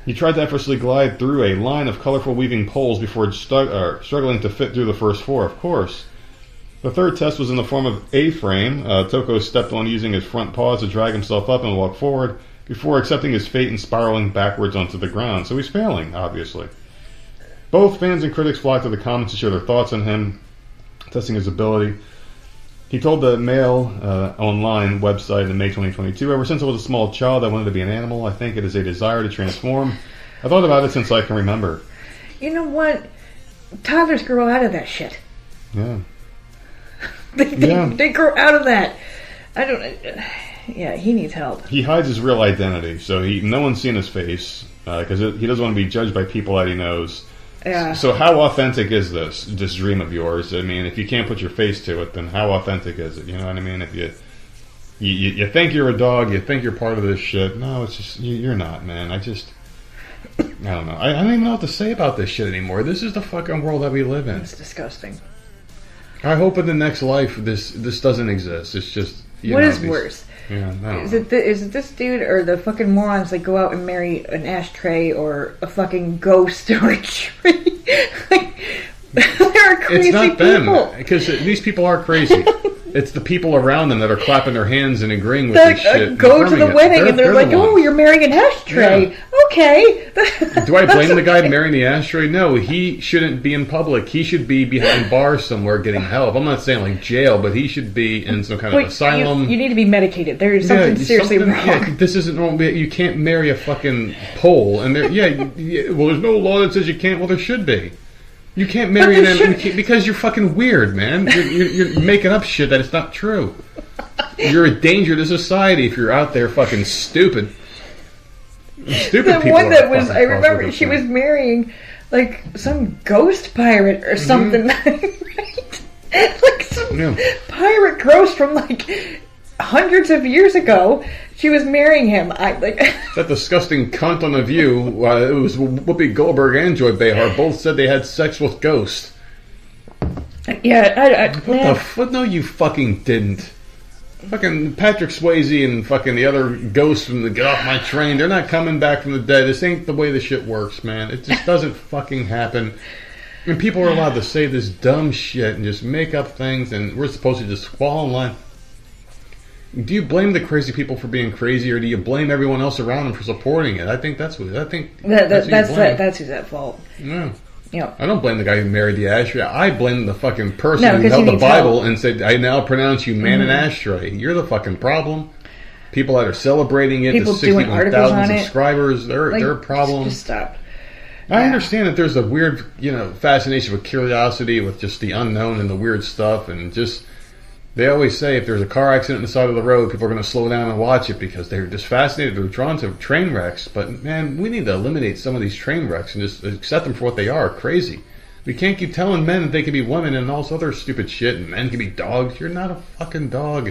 He tried to effortlessly glide through a line of colorful weaving poles before struggling to fit through the first four, of course. The third test was in the form of A-frame. Toko stepped on using his front paws to drag himself up and walk forward before accepting his fate and spiraling backwards onto the ground. So he's failing, obviously. Both fans and critics flocked to the comments to share their thoughts on him, testing his ability. He told the Mail Online website in May 2022, "Ever since I was a small child, I wanted to be an animal. I think it is a desire to transform. I thought about it since I can remember." You know what? Toddlers grow out of that shit. Yeah. They grow out of that. I don't... Yeah, he needs help. He hides his real identity, so no one's seen his face, because he doesn't want to be judged by people that he knows. Yeah. So how authentic is this dream of yours? I mean, if you can't put your face to it, then how authentic is it? You know what I mean? If you think you're a dog, you think you're part of this shit. No, it's just you're not, man. I don't know. I don't even know what to say about this shit anymore. This is the fucking world that we live in. It's disgusting. I hope in the next life this doesn't exist. It's just what is worse? Yeah, I don't is know. it this dude or the fucking morons that go out and marry an ashtray or a fucking ghost or a tree? Like, there are crazy It's not people. them, because these people are crazy. It's the people around them that are clapping their hands and agreeing with this shit. Go to the wedding and they're like, the "Oh, ones. you're marrying an ashtray." Yeah. Okay. Do I blame the guy marrying the ashtray? No, he shouldn't be in public. He should be behind bars somewhere getting help. I'm not saying like jail, but he should be in some kind of asylum. You need to be medicated. There's something seriously wrong. Yeah, this isn't normal. You can't marry a fucking pole. And well, there's no law that says you can't. Well, there should be. You can't marry an animal because you're fucking weird, man. You're making up shit that it's not true. You're a danger to society if you're out there fucking stupid. Stupid The people. one that was, I remember she was marrying like some ghost pirate or something. Right? Like some pirate ghost from like hundreds of years ago. She was marrying him. That disgusting cunt on The View, it was Whoopi Goldberg and Joy Behar, both said they had sex with ghosts. Yeah, What the fuck? No, you fucking didn't. Fucking Patrick Swayze and fucking the other ghosts from the Get Off My Train, they're not coming back from the dead. This ain't the way the shit works, man. It just doesn't fucking happen. And people are allowed to say this dumb shit and just make up things, and we're supposed to just fall in line. Do you blame the crazy people for being crazy, or do you blame everyone else around them for supporting it? I think that's who's at fault. Yeah. Yeah. I don't blame the guy who married the ashtray. I blame the fucking person who held the Bible and said, "I now pronounce you man and ashtray." You're the fucking problem. People that are celebrating it, people the 61,000 subscribers, they're a problem. Just stop. I understand that there's a weird, fascination with curiosity, with just the unknown and the weird stuff, and just... They always say if there's a car accident on the side of the road, people are going to slow down and watch it because they're just fascinated. They're drawn to train wrecks. But, man, we need to eliminate some of these train wrecks and just accept them for what they are. Crazy. We can't keep telling men that they can be women and all this other stupid shit, and men can be dogs. You're not a fucking dog.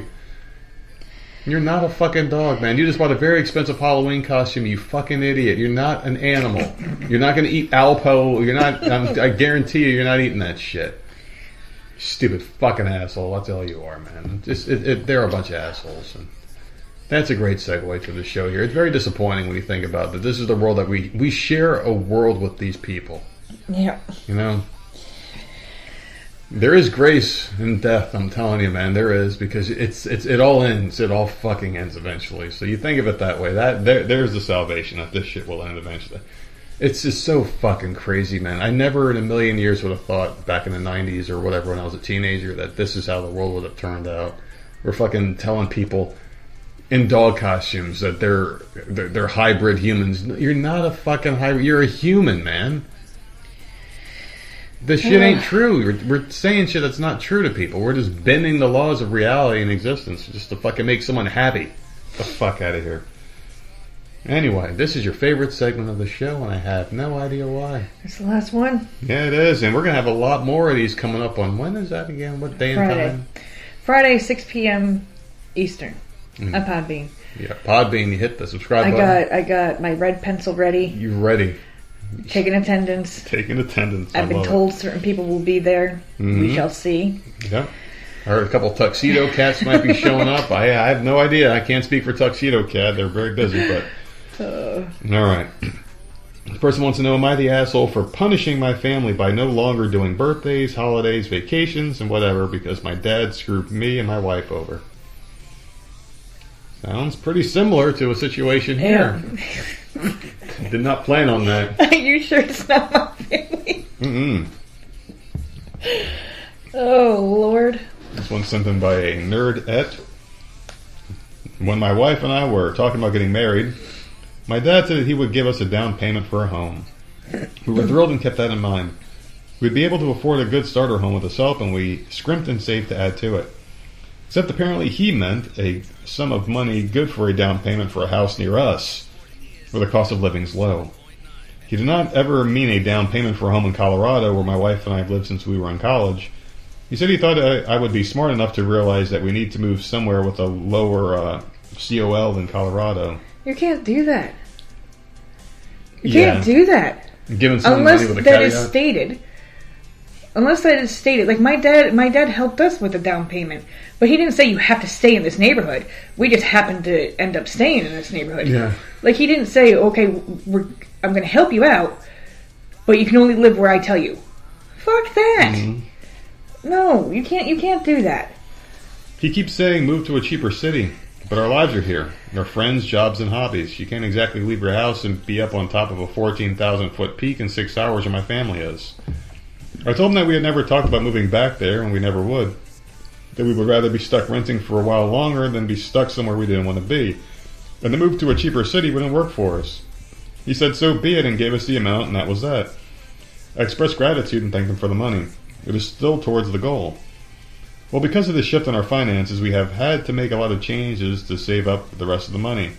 You're not a fucking dog, man. You just bought a very expensive Halloween costume, you fucking idiot. You're not an animal. You're not going to eat Alpo. You're not. I guarantee you're not eating that shit. Stupid fucking asshole. That's all you are, man. They're a bunch of assholes. And that's a great segue to the show here. It's very disappointing when you think about that. This is the world that we share a world with these people. Yeah. You know? There is grace in death, I'm telling you, man. There is, because it all ends. It all fucking ends eventually. So you think of it that way. There's the salvation, that this shit will end eventually. It's just so fucking crazy, man. I never in a million years would have thought back in the 90s or whatever when I was a teenager that this is how the world would have turned out. We're fucking telling people in dog costumes that they're hybrid humans. You're not a fucking hybrid. You're a human, man. This shit ain't true. We're saying shit that's not true to people. We're just bending the laws of reality and existence just to fucking make someone happy. Get the fuck out of here. Anyway, this is your favorite segment of the show, and I have no idea why. It's the last one. Yeah, it is, and we're going to have a lot more of these coming up on, when is that again? What day and time? Friday, 6 p.m. Eastern. On Podbean. Yeah, Podbean, you hit the subscribe button. I got my red pencil ready. You're ready. Taking attendance. I've been told certain people will be there. Mm-hmm. We shall see. Yeah. I heard a couple tuxedo cats might be showing up. I have no idea. I can't speak for Tuxedo Cat. They're very busy, but... All right. The person wants to know, am I the asshole for punishing my family by no longer doing birthdays, holidays, vacations, and whatever because my dad screwed me and my wife over? Sounds pretty similar to a situation here. Yeah. Did not plan on that. Are you sure it's not my family? Mm-mm. Oh, Lord. This one's sent in by a nerdette. When my wife and I were talking about getting married, my dad said that he would give us a down payment for a home. We were thrilled and kept that in mind. We'd be able to afford a good starter home with his help, and we scrimped and saved to add to it. Except apparently he meant a sum of money good for a down payment for a house near us, where the cost of living's low. He did not ever mean a down payment for a home in Colorado, where my wife and I have lived since we were in college. He said he thought I would be smart enough to realize that we need to move somewhere with a lower COL than Colorado. You can't do that. You can't do that. Giving someone money with a that caveat? is stated. Unless that is stated. Like my dad helped us with the down payment. But he didn't say you have to stay in this neighborhood. We just happened to end up staying in this neighborhood. Yeah. Like he didn't say, okay, I'm going to help you out, but you can only live where I tell you. Fuck that. Mm-hmm. No, you can't do that. He keeps saying move to a cheaper city, but our lives are here. Our friends, jobs, and hobbies. You can't exactly leave your house and be up on top of a 14,000-foot peak in 6 hours where my family is. I told him that we had never talked about moving back there, and we never would. That we would rather be stuck renting for a while longer than be stuck somewhere we didn't want to be. And the move to a cheaper city wouldn't work for us. He said so be it and gave us the amount, and that was that. I expressed gratitude and thanked him for the money. It was still towards the goal. Well, because of the shift in our finances, we have had to make a lot of changes to save up the rest of the money.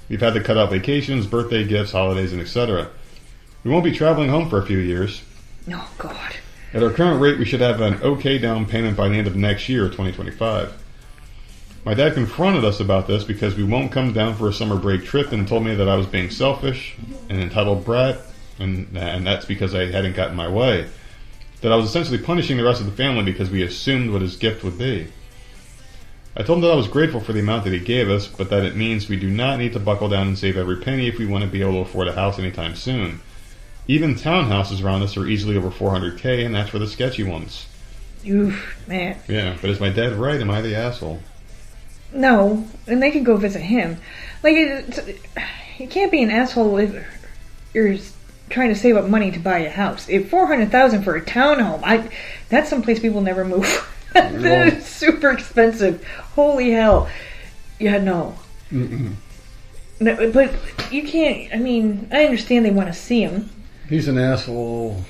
We've had to cut out vacations, birthday gifts, holidays, and etc. We won't be traveling home for a few years. Oh, God. At our current rate, we should have an okay down payment by the end of next year, 2025. My dad confronted us about this because we won't come down for a summer break trip and told me that I was being selfish, an entitled brat, and that's because I hadn't gotten my way. That I was essentially punishing the rest of the family because we assumed what his gift would be. I told him that I was grateful for the amount that he gave us, but that it means we do not need to buckle down and save every penny if we want to be able to afford a house anytime soon. Even townhouses around us are easily over $400K, and that's for the sketchy ones. Oof, man. Yeah, but is my dad right? Am I the asshole? No, and they can go visit him. Like, you can't be an asshole if you're trying to save up money to buy a house. If $400,000 for a townhome, that's someplace people never move. That is super expensive. Holy hell. Yeah, no. Mm-mm. No, but you can't. I mean, I understand they want to see him. He's an asshole.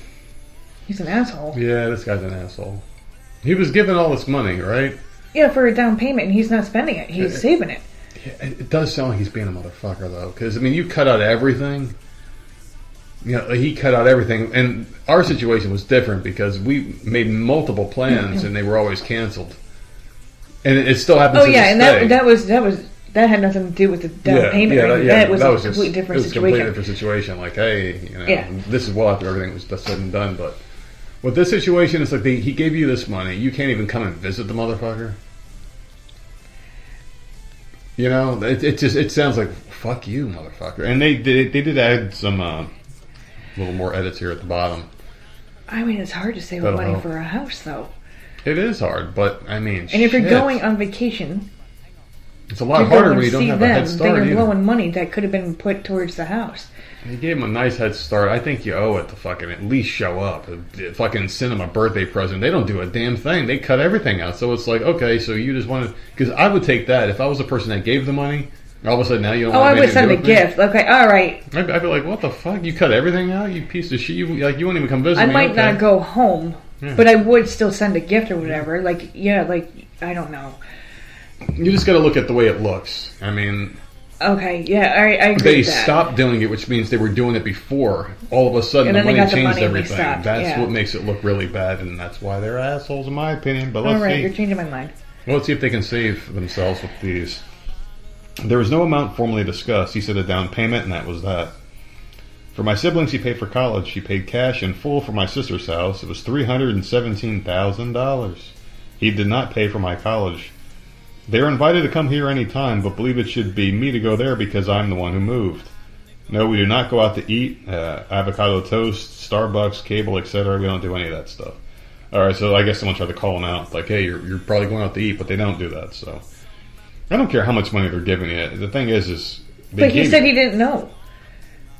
He's an asshole. Yeah, this guy's an asshole. He was given all this money, right? Yeah, for a down payment, and he's not spending it. He's saving it. It does sound like he's being a motherfucker, though. Because, I mean, you cut out everything. You know, he cut out everything. And our situation was different because we made multiple plans, and they were always canceled. And it still happens to this day. And that was that had nothing to do with the down payment. That was a completely different situation. Completely different situation. Like, hey, this is well after everything was said and done. But with this situation, it's like he gave you this money. You can't even come and visit the motherfucker. You know, it sounds like fuck you, motherfucker. And they did add some little more edits here at the bottom. I mean, it's hard to save money for a house, though. It is hard, but I mean, and if you're going on vacation, it's a lot harder when you don't have a head start. Then you're blowing money that could have been put towards the house. He gave him a nice head start. I think you owe it to fucking at least show up. Fucking send him a birthday present. They don't do a damn thing. They cut everything out. So it's like, okay, so you just wanted... Because I would take that. If I was the person that gave the money, all of a sudden now you don't want to... Oh, I would send a gift. Okay, all right. I'd be like, what the fuck? You cut everything out? You piece of shit. You won't even come visit me. I might not go home, but I would still send a gift or whatever. Like, I don't know. You just got to look at the way it looks. I mean... Okay, yeah, I agree They with that. stopped doing it, which means they were doing it before. All of a sudden, the money changed everything. That's what makes it look really bad, and that's why they're assholes, in my opinion. But let's see. You're changing my mind. Well, let's see if they can save themselves with these. There was no amount formally discussed. He said a down payment, and that was that. For my siblings, he paid for college. He paid cash in full for my sister's house. It was $317,000. He did not pay for my college. They are invited to come here any time, but believe it should be me to go there because I'm the one who moved. No, we do not go out to eat, avocado toast, Starbucks, cable, etc. We don't do any of that stuff. Alright, so I guess someone tried to call him out, like, hey, you're probably going out to eat, but they don't do that, so. I don't care how much money they're giving you. The thing is... But he said he didn't know.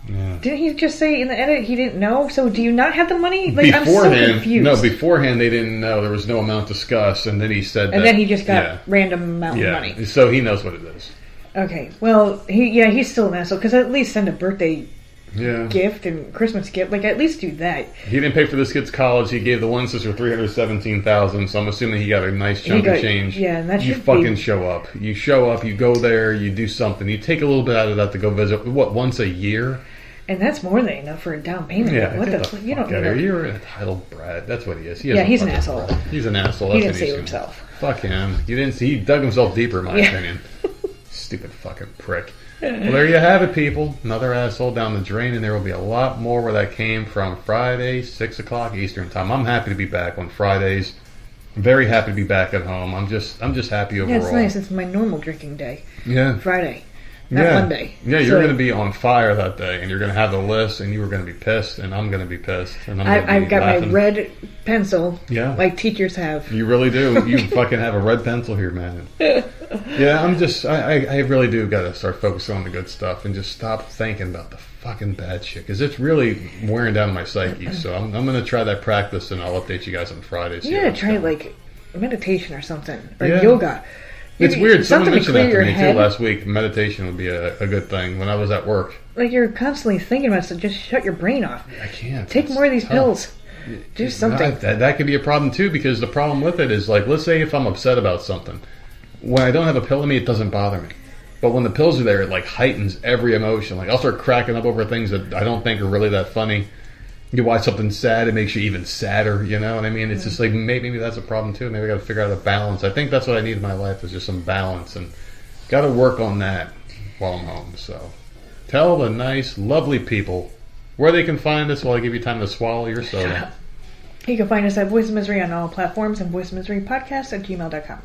Yeah. Didn't he just say in the edit he didn't know? So do you not have the money? Like, I'm so confused. No, beforehand they didn't know. There was no amount discussed, and then he said and then he just got random amount of money. So he knows what it is. Okay, well, he's still an asshole, because at least send a birthday gift and Christmas gift. Like, at least do that. He didn't pay for this kid's college. He gave the one sister $317,000, so I'm assuming he got a nice chunk of change. Yeah, and that you fucking show up. You show up, you go there, you do something. You take a little bit out of that to go visit, once a year? And that's more than enough for a down payment. Yeah, what the fuck? You don't know. You're an entitled brat. That's what he is. He's an asshole. He's an asshole. He didn't save himself. Fuck him. He dug himself deeper, in my opinion. Stupid fucking prick. Well, there you have it, people. Another asshole down the drain, and there will be a lot more where that came from. Friday, 6 o'clock Eastern time. I'm happy to be back on Fridays. I'm very happy to be back at home. I'm just happy overall. Yeah, it's nice. It's my normal drinking day. Yeah. Friday. Not Monday. Yeah, you're going to be on fire that day, and you're going to have the list, and you are going to be pissed, and I'm going to be pissed. And I've got my red pencil, like teachers have. You really do. You fucking have a red pencil here, man. Yeah, I really do got to start focusing on the good stuff and just stop thinking about the fucking bad shit, because it's really wearing down my psyche. So I'm going to try that practice, and I'll update you guys on Fridays. Yeah, try like meditation or something, or yoga. It's weird. Someone mentioned that to me too last week. Meditation would be a good thing when I was at work. Like, you're constantly thinking about stuff. Just shut your brain off. I can't. Take more of these pills. Do something. That could be a problem too, because the problem with it is, like, let's say if I'm upset about something, when I don't have a pill in me, it doesn't bother me. But when the pills are there, it like heightens every emotion. Like, I'll start cracking up over things that I don't think are really that funny. You watch something sad, it makes you even sadder, you know what I mean? It's just like, maybe that's a problem too. Maybe I got to figure out a balance. I think that's what I need in my life, is just some balance, and got to work on that while I'm home. So tell the nice, lovely people where they can find us while I give you time to swallow your soda. You can find us at Voice of Misery on all platforms and voicesofmiserypodcast@gmail.com.